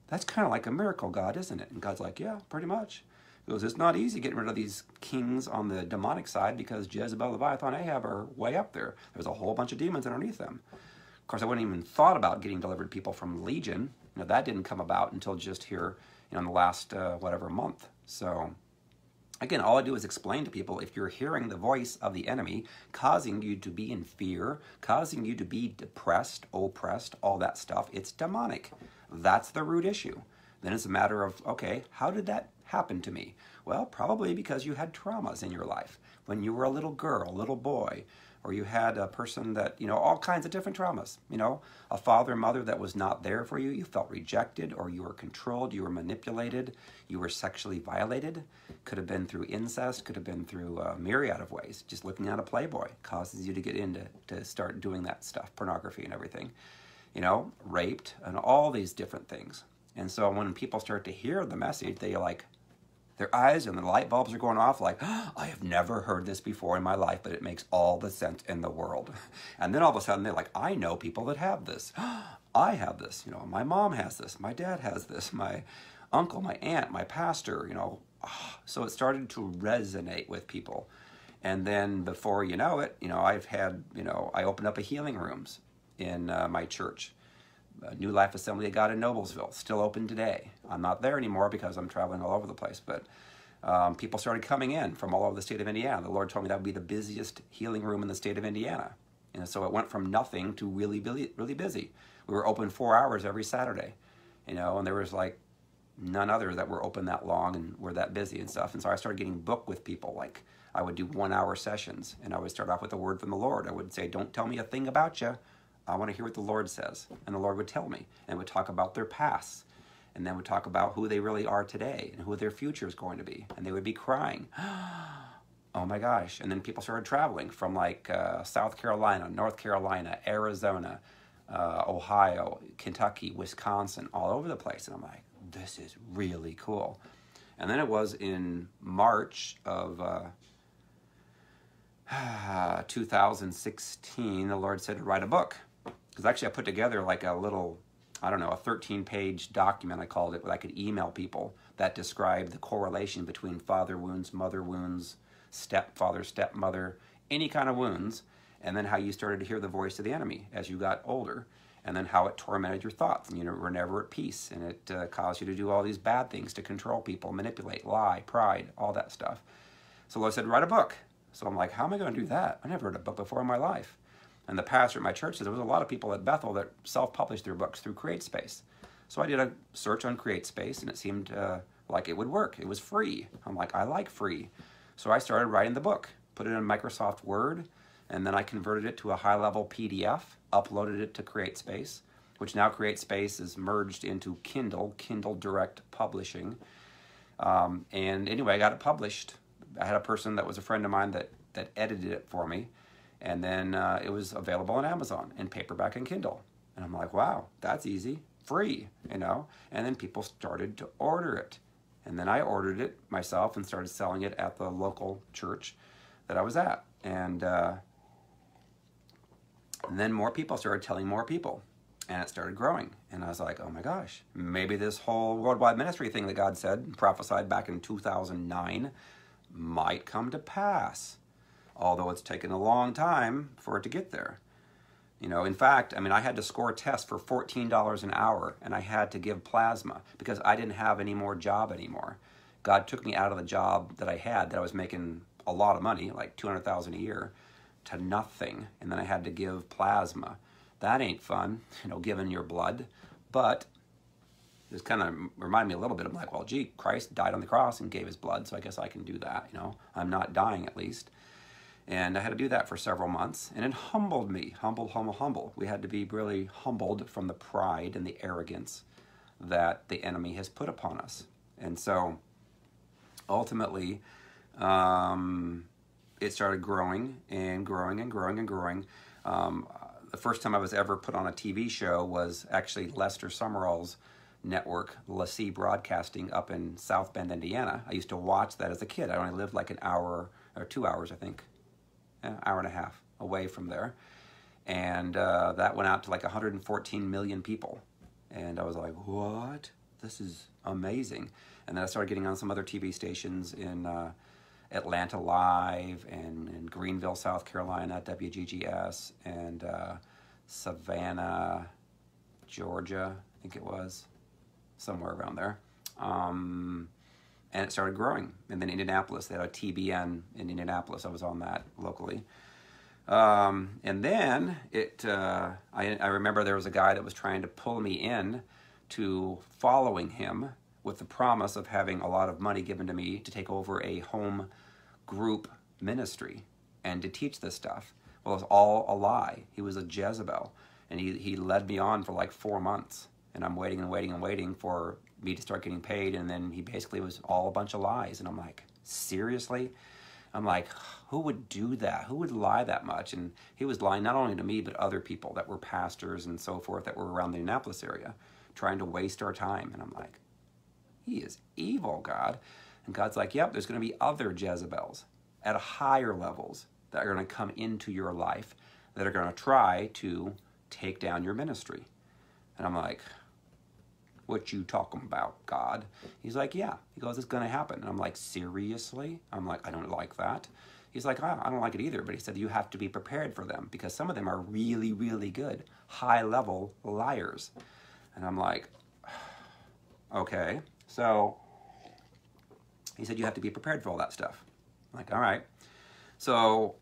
that's kind of like a miracle, God, isn't it? And God's like, yeah, pretty much. He goes, it's not easy getting rid of these kings on the demonic side because Jezebel, Leviathan, Ahab are way up there. There's a whole bunch of demons underneath them. Of course, I wouldn't even thought about getting delivered people from Legion. You know, that didn't come about until just here, you know, in the last, whatever, month. So, again, all I do is explain to people, if you're hearing the voice of the enemy causing you to be in fear, causing you to be depressed, oppressed, all that stuff, it's demonic. That's the root issue. Then it's a matter of, okay, how did that happen to me? Well, probably because you had traumas in your life. When you were a little girl, a little boy, or you had a person that, you know, all kinds of different traumas, you know, a father and mother that was not there for you, you felt rejected, or you were controlled, you were manipulated, you were sexually violated. Could have been through incest, could have been through a myriad of ways. Just looking at a Playboy causes you to get into, to start doing that stuff, pornography and everything. You know, raped, and all these different things. And so when people start to hear the message, they like, their eyes and the light bulbs are going off like, oh, I have never heard this before in my life, but it makes all the sense in the world. And then all of a sudden they're like, I know people that have this. I have this, you know, my mom has this, my dad has this, my uncle, my aunt, my pastor, you know. So it started to resonate with people. And then before you know it, you know, I've had, you know, I opened up a healing rooms in my church. New Life Assembly of God in Noblesville, still open today. I'm not there anymore because I'm traveling all over the place, but people started coming in from all over the state of Indiana. The Lord told me that would be the busiest healing room in the state of Indiana. And so it went from nothing to really, really busy. We were open 4 hours every Saturday, you know, and there was like none other that were open that long and were that busy and stuff. And so I started getting booked with people. Like I would do 1 hour sessions, and I would start off with a word from the Lord. I would say, don't tell me a thing about you. I want to hear what the Lord says. And the Lord would tell me, and would talk about their past, and then would talk about who they really are today and who their future is going to be. And they would be crying, oh my gosh. And then people started traveling from like South Carolina, North Carolina, Arizona, Ohio, Kentucky, Wisconsin, all over the place. And I'm like, this is really cool. And then it was in March of 2016, the Lord said to write a book. Because actually I put together like a little, I don't know, a 13-page document, I called it, where I could email people that described the correlation between father wounds, mother wounds, stepfather, stepmother, any kind of wounds, and then how you started to hear the voice of the enemy as you got older, and then how it tormented your thoughts, and you were never at peace, and it caused you to do all these bad things to control people, manipulate, lie, pride, all that stuff. So the Lord said, write a book. So I'm like, how am I going to do that? I never read a book before in my life. And the pastor at my church said there was a lot of people at Bethel that self-published their books through CreateSpace. So I did a search on CreateSpace, and it seemed like it would work. It was free. I'm like, I like free. So I started writing the book, put it in Microsoft Word, and then I converted it to a high-level PDF, uploaded it to CreateSpace, which now CreateSpace is merged into Kindle Direct Publishing. And anyway, I got it published. I had a person that was a friend of mine that edited it for me. And then it was available on Amazon in paperback and Kindle. And I'm like, wow, that's easy, free, you know? And then people started to order it. And then I ordered it myself and started selling it at the local church that I was at. And then more people started telling more people. And it started growing. And I was like, oh my gosh, maybe this whole worldwide ministry thing that God said, prophesied back in 2009, might come to pass. Although it's taken a long time for it to get there. You know, in fact, I mean, I had to score a test for $14 an hour, and I had to give plasma because I didn't have any more job anymore. God took me out of the job that I had, that I was making a lot of money, like $200,000 a year, to nothing. And then I had to give plasma. That ain't fun, you know, giving your blood. But this kind of reminded me a little bit. I'm like, well, gee, Christ died on the cross and gave his blood, so I guess I can do that, you know. I'm not dying, at least. And I had to do that for several months, and it humbled me. Humble. We had to be really humbled from the pride and the arrogance that the enemy has put upon us. And so, ultimately, it started growing and growing and growing and growing. The first time I was ever put on a TV show was actually Lester Summerall's network, LaCie Broadcasting, up in South Bend, Indiana. I used to watch that as a kid. I only lived like an hour or 2 hours, I think. An hour and a half away from there. And that went out to like 114 million people. And I was like, what? This is amazing. And then I started getting on some other TV stations in Atlanta Live and in Greenville, South Carolina, WGGS, and Savannah, Georgia, I think it was, somewhere around there. And it started growing. And then Indianapolis, they had a TBN in Indianapolis. I was on that locally. And then I remember there was a guy that was trying to pull me in to following him with the promise of having a lot of money given to me to take over a home group ministry and to teach this stuff. Well, it was all a lie. He was a Jezebel. And he led me on for like 4 months. And I'm waiting and waiting and waiting for me to start getting paid, and then he basically was all a bunch of lies. And I'm like, seriously? I'm like, who would do that? Who would lie that much? And he was lying not only to me, but other people that were pastors and so forth that were around the Indianapolis area, trying to waste our time. And I'm like, he is evil, God. And God's like, yep, there's going to be other Jezebels at higher levels that are going to come into your life that are going to try to take down your ministry. And I'm like, what you talking about, God? He's like, yeah. He goes, it's going to happen. And I'm like, seriously? I'm like, I don't like that. He's like, I don't like it either. But he said, you have to be prepared for them because some of them are really, really good, high-level liars. And I'm like, okay. So he said, you have to be prepared for all that stuff. I'm like, all right. So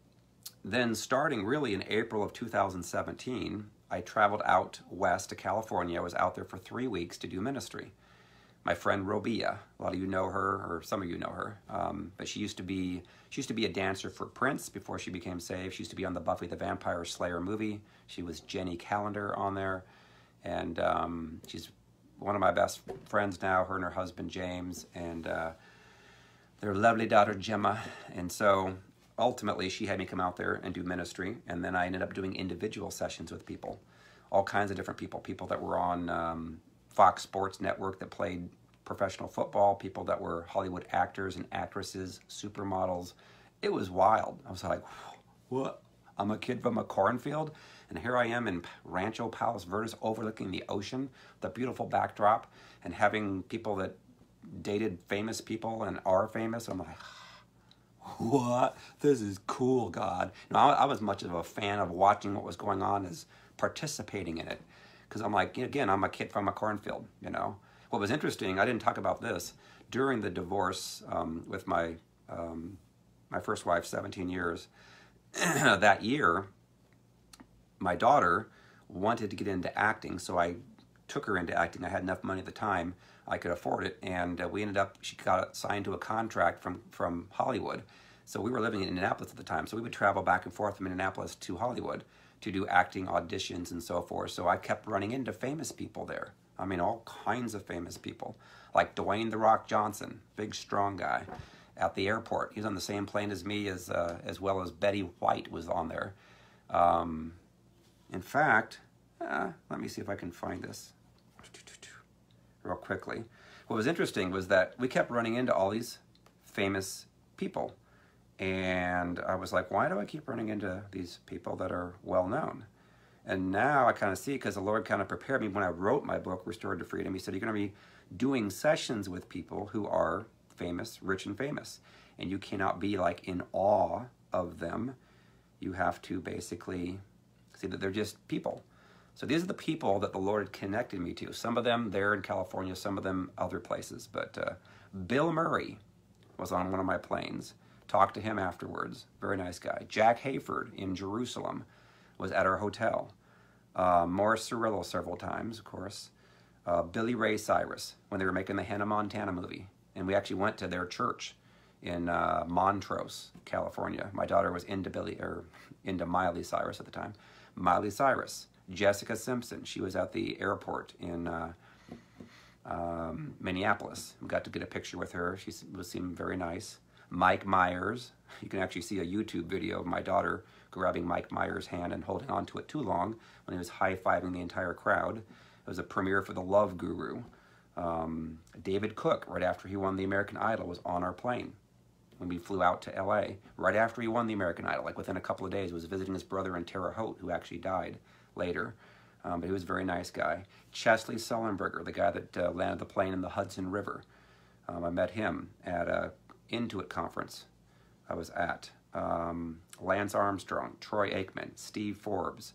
then starting really in April of 2017, I traveled out west to California. I was out there for 3 weeks to do ministry. My friend Robia, a lot of you know her, or some of you know her, but she used to be a dancer for Prince before she became saved. She used to be on the Buffy the Vampire Slayer movie. She was Jenny Calendar on there, and she's one of my best friends now. Her and her husband James, and their lovely daughter Gemma. And so ultimately, she had me come out there and do ministry, and then I ended up doing individual sessions with people, all kinds of different people, people that were on Fox Sports Network that played professional football, people that were Hollywood actors and actresses, supermodels. It was wild. I was like, what? I'm a kid from a cornfield, and here I am in Rancho Palos Verdes overlooking the ocean, the beautiful backdrop, and having people that dated famous people and are famous. I'm like, what? This is cool, God. You know, I was much of a fan of watching what was going on as participating in it. Because I'm like, again, I'm a kid from a cornfield, you know. What was interesting, I didn't talk about this, during the divorce with my first wife, 17 years, that year, my daughter wanted to get into acting, so I took her into acting. I had enough money at the time, I could afford it, and we ended up, she got signed to a contract from Hollywood. So we were living in Indianapolis at the time, so we would travel back and forth from Indianapolis to Hollywood to do acting auditions and so forth. So I kept running into famous people there. I mean, all kinds of famous people, like Dwayne "The Rock" Johnson, big, strong guy, at the airport. He was on the same plane as me, as well as Betty White was on there. In fact, let me see if I can find this real quickly. What was interesting was that we kept running into all these famous people. And I was like, why do I keep running into these people that are well known? And now I kind of see, because the Lord kind of prepared me when I wrote my book, Restored to Freedom. He said, you're going to be doing sessions with people who are famous, rich and famous. And you cannot be like in awe of them. You have to basically see that they're just people. So these are the people that the Lord had connected me to. Some of them there in California, some of them other places. But Bill Murray was on one of my planes. Talked to him afterwards. Very nice guy. Jack Hayford in Jerusalem was at our hotel. Morris Cerullo several times, of course. Billy Ray Cyrus, when they were making the Hannah Montana movie. And we actually went to their church in Montrose, California. My daughter was into Miley Cyrus at the time. Miley Cyrus. Jessica Simpson, she was at the airport in Minneapolis. We got to get a picture with her. She seemed very nice. Mike Myers, you can actually see a YouTube video of my daughter grabbing Mike Myers' hand and holding on to it too long when he was high-fiving the entire crowd. It was a premiere for The Love Guru. David Cook, right after he won the American Idol, was on our plane when we flew out to LA. Right after he won the American Idol, like within a couple of days, was visiting his brother in Terre Haute, who actually died later. But he was a very nice guy. Chesley Sullenberger, the guy that landed the plane in the Hudson River. I met him at a Intuit conference I was at. Lance Armstrong, Troy Aikman, Steve Forbes,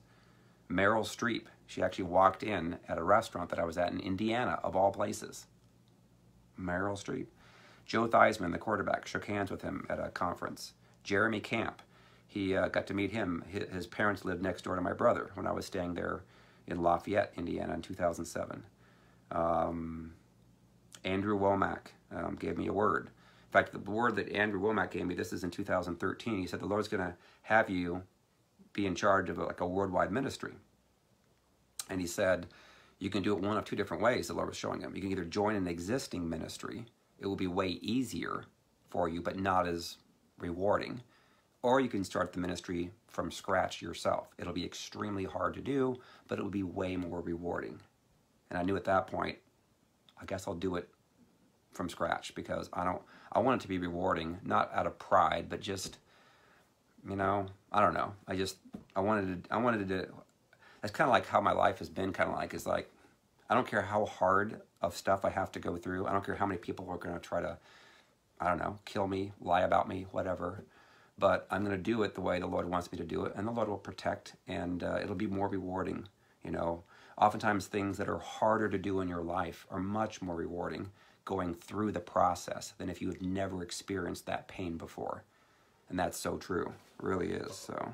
Meryl Streep. She actually walked in at a restaurant that I was at in Indiana, of all places. Meryl Streep. Joe Theismann, the quarterback, shook hands with him at a conference. Jeremy Camp. He got to meet him. His parents lived next door to my brother when I was staying there in Lafayette, Indiana in 2007. Andrew Womack gave me a word. In fact, the word that Andrew Womack gave me, this is in 2013, he said, the Lord's going to have you be in charge of like a worldwide ministry. And he said, you can do it one of two different ways, the Lord was showing him. You can either join an existing ministry. It will be way easier for you, but not as rewarding. Or you can start the ministry from scratch yourself. It'll be extremely hard to do, but it will be way more rewarding. And I knew at that point, I guess I'll do it from scratch, because I want it to be rewarding, not out of pride, but just, I don't know. I wanted to, that's kind of like how my life has been is like, I don't care how hard of stuff I have to go through. I don't care how many people are going to try to, kill me, lie about me, whatever. But I'm going to do it the way the Lord wants me to do it, and the Lord will protect, and it'll be more rewarding. Oftentimes things that are harder to do in your life are much more rewarding going through the process than if you have never experienced that pain before. And that's so true. It really is. So,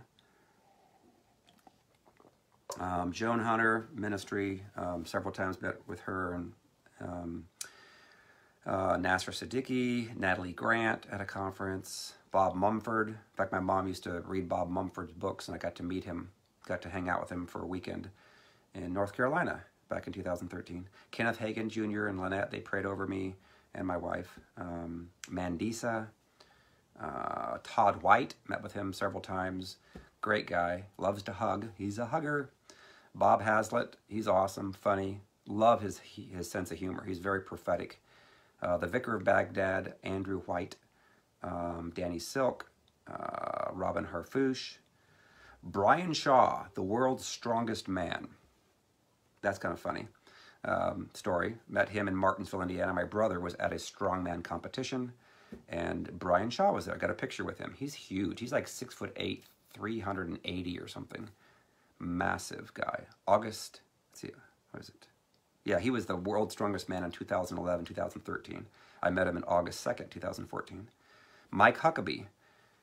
Joan Hunter ministry, several times met with her, and Nasser Siddiqui, Natalie Grant at a conference, Bob Mumford. In fact, my mom used to read Bob Mumford's books, and I got to meet him, got to hang out with him for a weekend in North Carolina back in 2013. Kenneth Hagin Jr. and Lynette, they prayed over me and my wife. Mandisa, Todd White, met with him several times. Great guy, loves to hug. He's a hugger. Bob Hazlitt, he's awesome, funny. Love his sense of humor. He's very prophetic. The Vicar of Baghdad, Andrew White, Danny Silk, Robin Harfouche, Brian Shaw, the world's strongest man. That's kind of funny story. Met him in Martinsville, Indiana. My brother was at a strongman competition, and Brian Shaw was there. I got a picture with him. He's huge. He's like 6'8", 380 or something. Massive guy. August, let's see, what is it? Yeah, he was the world's strongest man in 2011, 2013. I met him in August 2nd, 2014. Mike Huckabee,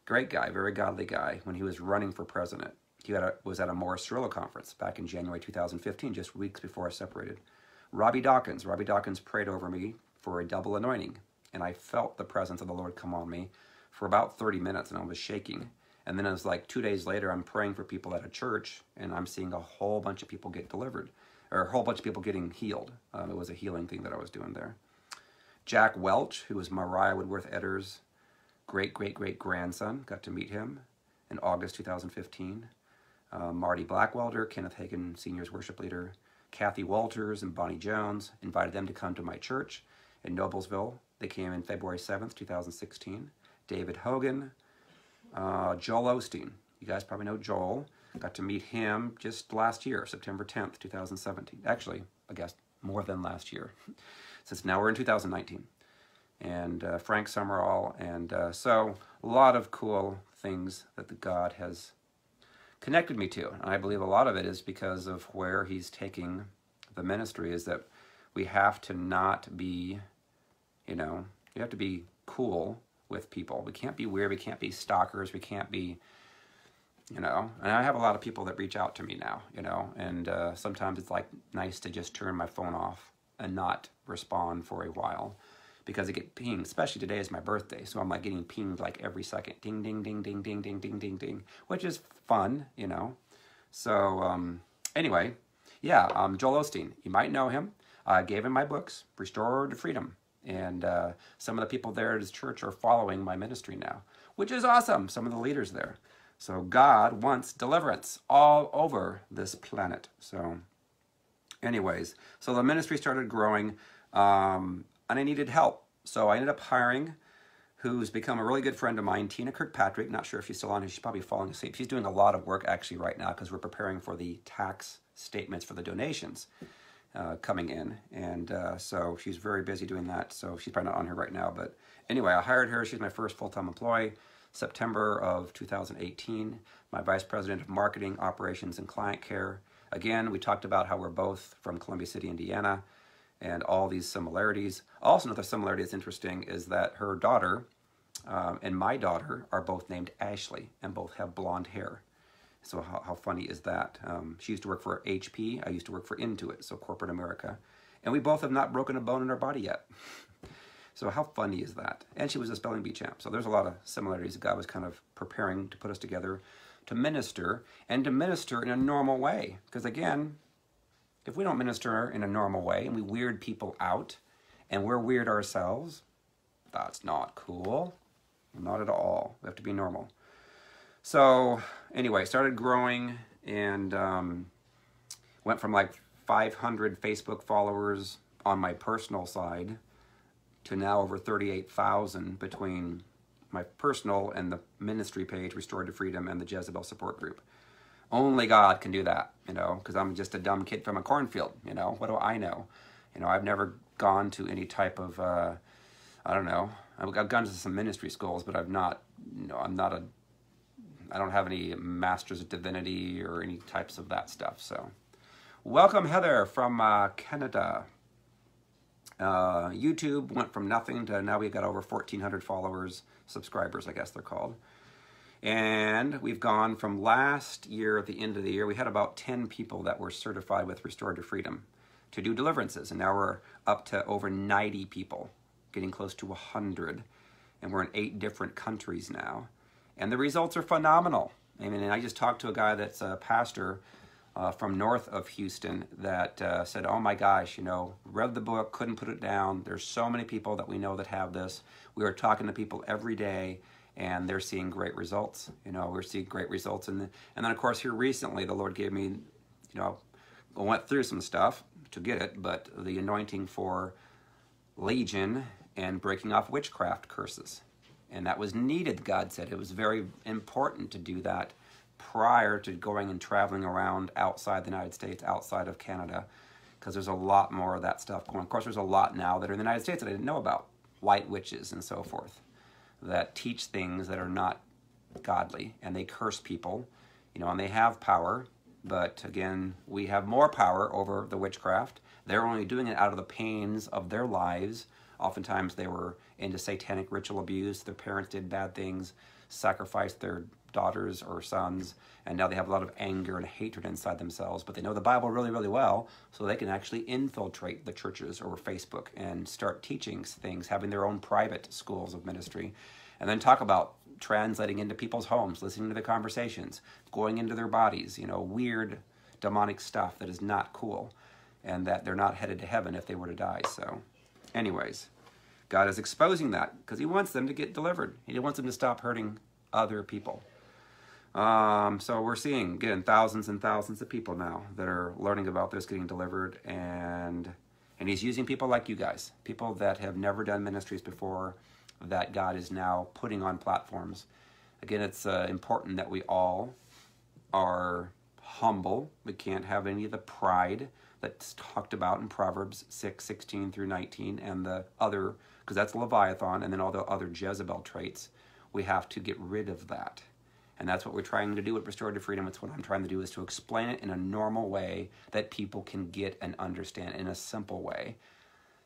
great guy, very godly guy, when he was running for president. He was at a Morris Cerullo conference back in January 2015, just weeks before I separated. Robbie Dawkins. Robbie Dawkins prayed over me for a double anointing, and I felt the presence of the Lord come on me for about 30 minutes, and I was shaking. And then it was like 2 days later, I'm praying for people at a church, and I'm seeing a whole bunch of people get delivered, or a whole bunch of people getting healed. It was a healing thing that I was doing there. Jack Welch, who was Mariah Woodworth Edder's great-great-great-grandson, got to meet him in August 2015. Marty Blackwelder, Kenneth Hagin Sr.'s worship leader, Kathy Walters and Bonnie Jones, invited them to come to my church in Noblesville. They came in February 7th, 2016. David Hogan, Joel Osteen. You guys probably know Joel. Got to meet him just last year, September 10th, 2017. Actually, I guess more than last year, since now we're in 2019. And Frank Summerall, and so a lot of cool things that the God has connected me to. And I believe a lot of it is because of where he's taking the ministry, is that we have to not be, you know, you have to be cool with people. We can't be weird, we can't be stalkers, we can't be, you know, and I have a lot of people that reach out to me now, you know, and sometimes it's like nice to just turn my phone off and not respond for a while, because I get pinged, especially today is my birthday, so I'm like getting pinged like every second, ding, ding, ding, ding, ding, ding, ding, ding, ding, which is fun, you know. So anyway, yeah, Joel Osteen, you might know him. I gave him my books, Restored to Freedom, and some of the people there at his church are following my ministry now, which is awesome, some of the leaders there. So God wants deliverance all over this planet. So anyways, so the ministry started growing, and I needed help. So I ended up hiring, who's become a really good friend of mine, Tina Kirkpatrick. Not sure if she's still on here. She's probably falling asleep. She's doing a lot of work actually right now because we're preparing for the tax statements for the donations coming in. And so she's very busy doing that. So she's probably not on here right now. But anyway, I hired her. She's my first full-time employee. September of 2018, my Vice President of Marketing, Operations, and Client Care. Again, we talked about how we're both from Columbia City, Indiana, and all these similarities. Also, another similarity that's interesting is that her daughter and my daughter are both named Ashley and both have blonde hair. So how funny is that? She used to work for HP. I used to work for Intuit, so corporate America. And we both have not broken a bone in our body yet. So how funny is that? And she was a spelling bee champ. So there's a lot of similarities. God was kind of preparing to put us together to minister, and to minister in a normal way. Because again, if we don't minister in a normal way and we weird people out and we're weird ourselves, that's not cool. Not at all. We have to be normal. So anyway, started growing and went from like 500 Facebook followers on my personal side to now over 38,000 between my personal and the ministry page, Restored to Freedom, and the Jezebel support group. Only God can do that, you know, because I'm just a dumb kid from a cornfield, you know. What do I know? You know, I've never gone to any type of, I don't know. I've gone to some ministry schools, but I've not, you know, I don't have any masters of divinity or any types of that stuff. So welcome, Heather from Canada. YouTube went from nothing to now we've got over 1,400 followers, subscribers, I guess they're called. And we've gone from last year, at the end of the year, we had about 10 people that were certified with Restored to Freedom to do deliverances. And now we're up to over 90 people, getting close to 100. And we're in 8 different countries now. And the results are phenomenal. I mean, and I just talked to a guy that's a pastor from north of Houston that said, oh my gosh, you know, read the book, couldn't put it down. There's so many people that we know that have this. We are talking to people every day, and they're seeing great results. You know, we're seeing great results. And then, of course, here recently, the Lord gave me, you know, I went through some stuff to get it, but the anointing for Legion and breaking off witchcraft curses. And that was needed, God said. It was very important to do that prior to going and traveling around outside the United States, outside of Canada, because there's a lot more of that stuff going. Of course, there's a lot now that are in the United States that I didn't know about, white witches and so forth, that teach things that are not godly, and they curse people, you know, and they have power. But again, we have more power over the witchcraft. They're only doing it out of the pains of their lives. Oftentimes they were into satanic ritual abuse. Their parents did bad things, sacrificed their daughters or sons, and now they have a lot of anger and hatred inside themselves. But they know the Bible really, really well, so they can actually infiltrate the churches or Facebook and start teaching things, having their own private schools of ministry, and then talk about translating into people's homes, listening to the conversations, going into their bodies, you know, weird demonic stuff that is not cool, and that they're not headed to heaven if they were to die. So anyways, God is exposing that because he wants them to get delivered. He wants them to stop hurting other people. So we're seeing, again, thousands and thousands of people now that are learning about this, getting delivered, and he's using people like you guys, people that have never done ministries before, that God is now putting on platforms. Again, it's important that we all are humble. We can't have any of the pride that's talked about in Proverbs 6:16 through 19, and the other, because that's Leviathan, and then all the other Jezebel traits. We have to get rid of that. And that's what we're trying to do with Restorative Freedom. It's what I'm trying to do, is to explain it in a normal way that people can get and understand, in a simple way.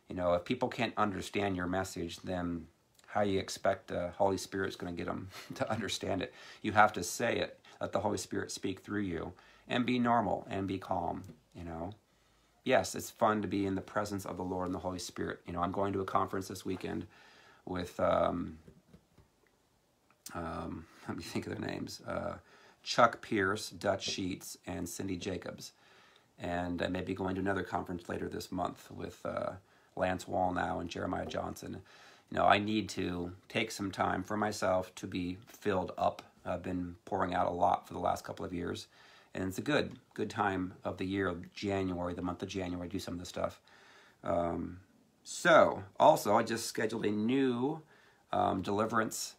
You know, if people can't understand your message, then how you expect the Holy Spirit's going to get them to understand it? You have to say it, let the Holy Spirit speak through you, and be normal and be calm, you know. Yes, it's fun to be in the presence of the Lord and the Holy Spirit. You know, I'm going to a conference this weekend with, let me think of their names, Chuck Pierce, Dutch Sheets, and Cindy Jacobs. And I may be going to another conference later this month with Lance Wallnow and Jeremiah Johnson. You know, I need to take some time for myself to be filled up. I've been pouring out a lot for the last couple of years. And it's a good time of the year, January, the month of January, do some of this stuff. So, also, I just scheduled a new deliverance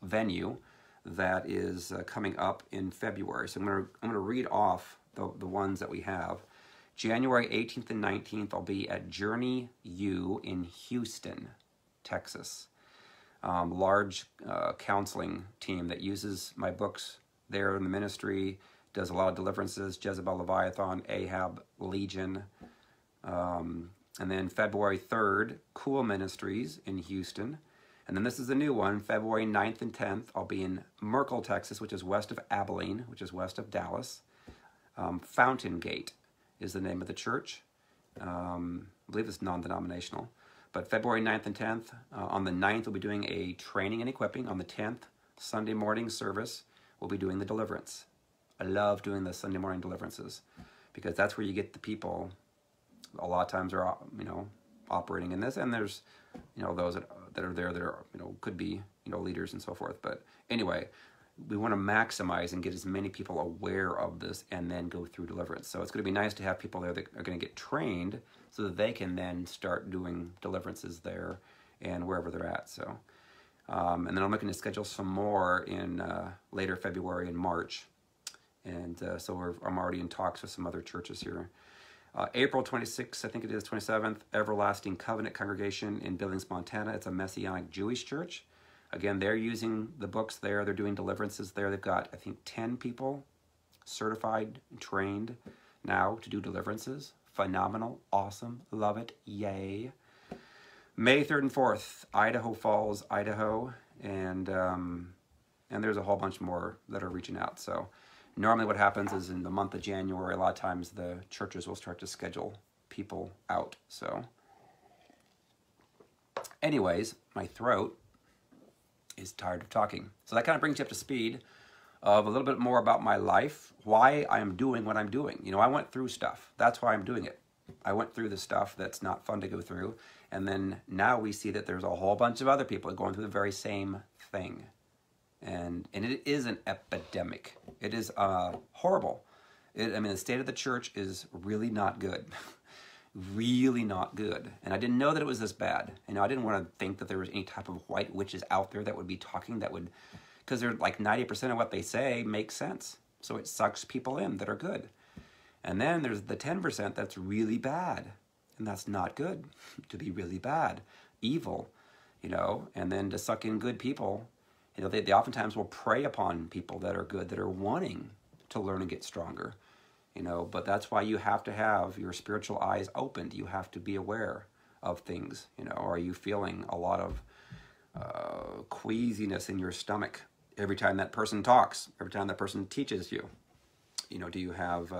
venue that is coming up in February. So I'm gonna read off the ones that we have. January 18th and 19th, I'll be at Journey U in Houston, Texas. Large counseling team that uses my books there in the ministry, does a lot of deliverances, Jezebel, Leviathan, Ahab, Legion. And then February 3rd, Cool Ministries in Houston. And then this is a new one, February 9th and 10th, I'll be in Merkel, Texas, which is west of Abilene, which is west of Dallas. Fountain Gate is the name of the church. I believe it's non-denominational. But February 9th and 10th, on the 9th, we'll be doing a training and equipping. On the 10th, Sunday morning service, we'll be doing the deliverance. I love doing the Sunday morning deliverances because that's where you get the people. A lot of times are, you know, operating in this, and there's, you know, those that are there that are, you know, could be, you know, leaders and so forth. But anyway, we want to maximize and get as many people aware of this and then go through deliverance. So it's going to be nice to have people there that are going to get trained so that they can then start doing deliverances there and wherever they're at. So, and then I'm looking to schedule some more in later February and March. And so I'm already in talks with some other churches here. April 26th, I think it is, 27th, Everlasting Covenant Congregation in Billings, Montana. It's a Messianic Jewish church. Again, they're using the books there. They're doing deliverances there. They've got, I think, 10 people certified, trained now to do deliverances. Phenomenal, awesome, love it, yay. May 3rd and 4th, Idaho Falls, Idaho. And there's a whole bunch more that are reaching out. So normally what happens is in the month of January, a lot of times the churches will start to schedule people out. So anyways, my throat is tired of talking. So that kind of brings you up to speed of a little bit more about my life, why I am doing what I'm doing. You know, I went through stuff. That's why I'm doing it. I went through the stuff that's not fun to go through. And then now we see that there's a whole bunch of other people going through the very same thing. And it is an epidemic. It is horrible. I mean, the state of the church is really not good. Really not good. And I didn't know that it was this bad. You know, I didn't want to think that there was any type of white witches out there that would be talking that would, because they're like 90% of what they say makes sense. So it sucks people in that are good. And then there's the 10% that's really bad. And that's not good, to be really bad, evil, you know, and then to suck in good people. You know, they oftentimes will prey upon people that are good, that are wanting to learn and get stronger. You know, but that's why you have to have your spiritual eyes opened. You have to be aware of things. You know, are you feeling a lot of queasiness in your stomach every time that person talks, every time that person teaches you? You know, do you have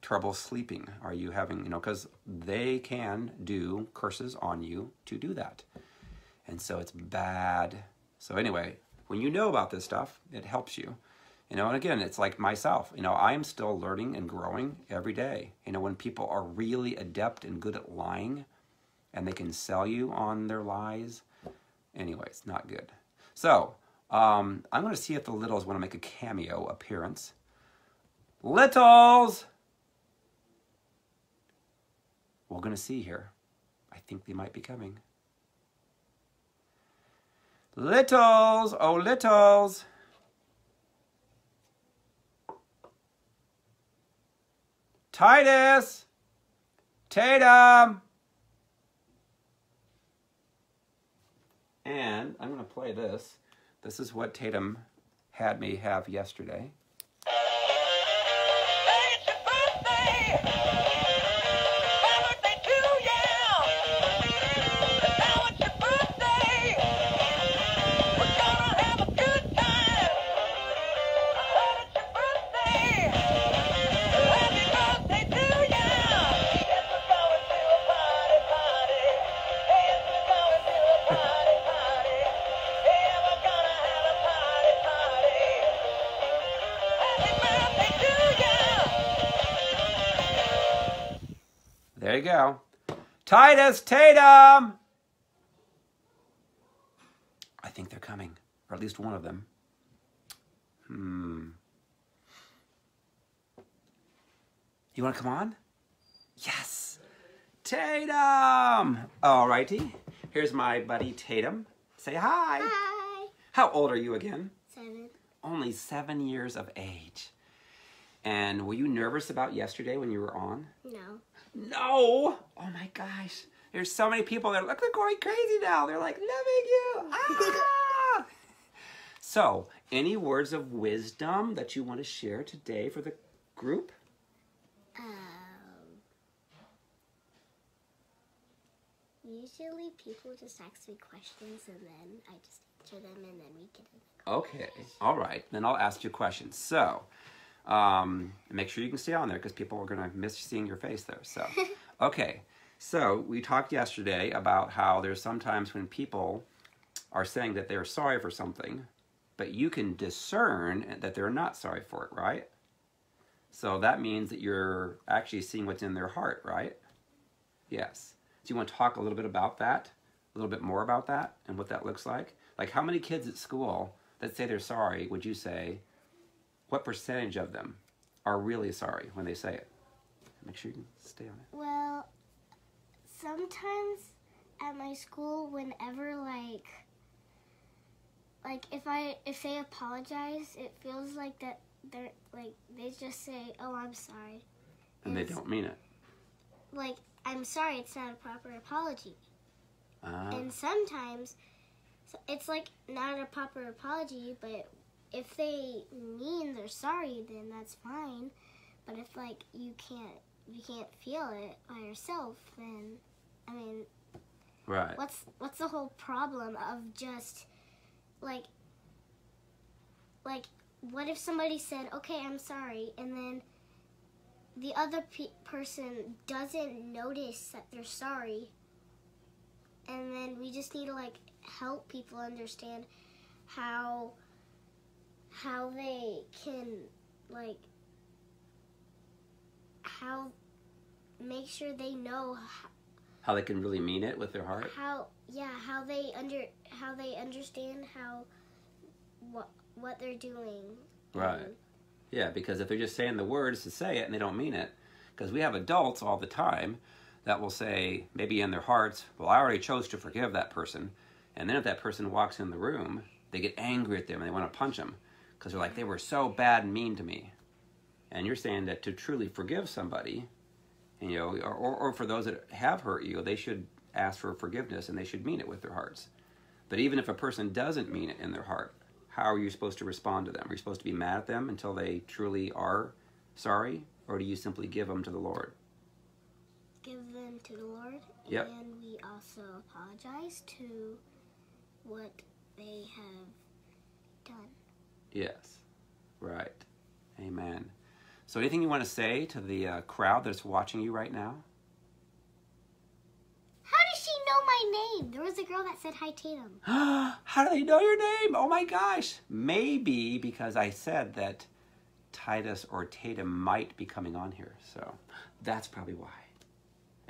trouble sleeping? Are you having, you know, because they can do curses on you to do that. And so it's bad. So anyway, when you know about this stuff, it helps you. You know, and again, it's like myself. You know, I'm still learning and growing every day. You know, when people are really adept and good at lying and they can sell you on their lies, anyway, it's not good. So, I'm going to see if the Littles want to make a cameo appearance. Littles! We're going to see here. I think they might be coming. Littles! Oh, Littles! Titus! Tatum! And I'm going to play this. This is what Tatum had me have yesterday. There you go. Titus, Tatum! I think they're coming, or at least one of them. You want to come on? Yes! Tatum! Alrighty. Here's my buddy Tatum. Say hi. Hi. How old are you again? 7. Only 7 years of age. And were you nervous about yesterday when you were on? No. No! Oh my gosh. There's so many people that are, look, they're going crazy now. They're like, loving you. Ah! So, any words of wisdom that you want to share today for the group? Usually people just ask me questions and then I just answer them and then we get it. Okay. All right. Then I'll ask you questions. So, make sure you can stay on there because people are going to miss seeing your face there. So, okay. So, we talked yesterday about how there's sometimes when people are saying that they're sorry for something, but you can discern that they're not sorry for it, right? So that means that you're actually seeing what's in their heart, right? Yes. Do you want to talk a little bit about that? A little bit more about that and what that looks like? Like how many kids at school that say they're sorry, would you say, what percentage of them are really sorry when they say it? Make sure you can stay on it. Well, sometimes at my school, whenever if they apologize, it feels like that they're like they just say, "Oh, I'm sorry," And they don't mean it. Like, I'm sorry, it's not a proper apology. And sometimes it's like not a proper apology, but if they mean they're sorry, then that's fine. But if like you can't feel it by yourself, then I mean, right? What's the whole problem of just like what if somebody said, "Okay, I'm sorry," and then the other person doesn't notice that they're sorry, and then we just need to like help people understand how they can like how make sure they know how they can really mean it with their heart. How they understand what they're doing. Right. Yeah, because if they're just saying the words to say it and they don't mean it, because we have adults all the time that will say, maybe in their hearts, well, I already chose to forgive that person. And then if that person walks in the room, they get angry at them and they want to punch them because they're like, they were so bad and mean to me. And you're saying that to truly forgive somebody, you know, or for those that have hurt you, they should ask for forgiveness and they should mean it with their hearts. But even if a person doesn't mean it in their heart, how are you supposed to respond to them? Are you supposed to be mad at them until they truly are sorry? Or do you simply give them to the Lord? Give them to the Lord. Yep. And we also apologize to what they have done. Yes. Right. Amen. So anything you want to say to the crowd that's watching you right now? How does she know my name? There was a girl that said, "Hi, Tatum." How do they know your name? Oh my gosh. Maybe because I said that Titus or Tatum might be coming on here. So that's probably why.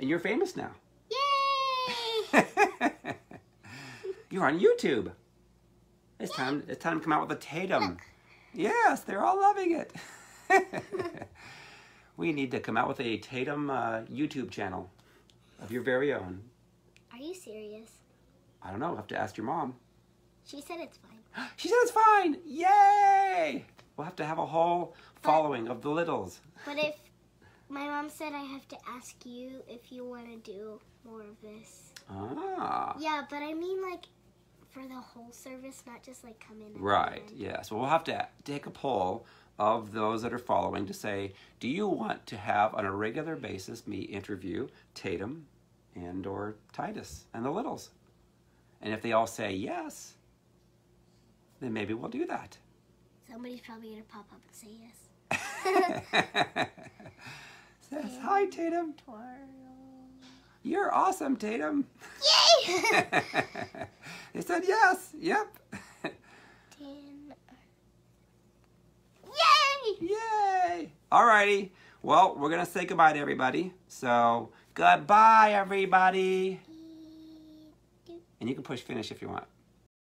And you're famous now. Yay! You're on YouTube. It's time to come out with a Tatum. Look. Yes, they're all loving it. We need to come out with a Tatum YouTube channel of your very own. Are you serious? I don't know. I'll have to ask your mom. She said it's fine. She said it's fine. Yay! We'll have to have a whole following of the littles. But my mom said I have to ask you if you want to do more of this. Ah. Yeah, but I mean like for the whole service, not just like come in. Right, yes. Well, we'll have to take a poll of those that are following to say, do you want to have on a regular basis me interview Tatum and or Titus and the littles? And if they all say yes, then maybe we'll do that. Somebody's probably going to pop up and say yes. Says, hi, Tatum. You're awesome, Tatum. Yay! They said yes. Yep. Yay! Yay! Alrighty. Well, we're going to say goodbye to everybody. So, goodbye, everybody. And you can push finish if you want.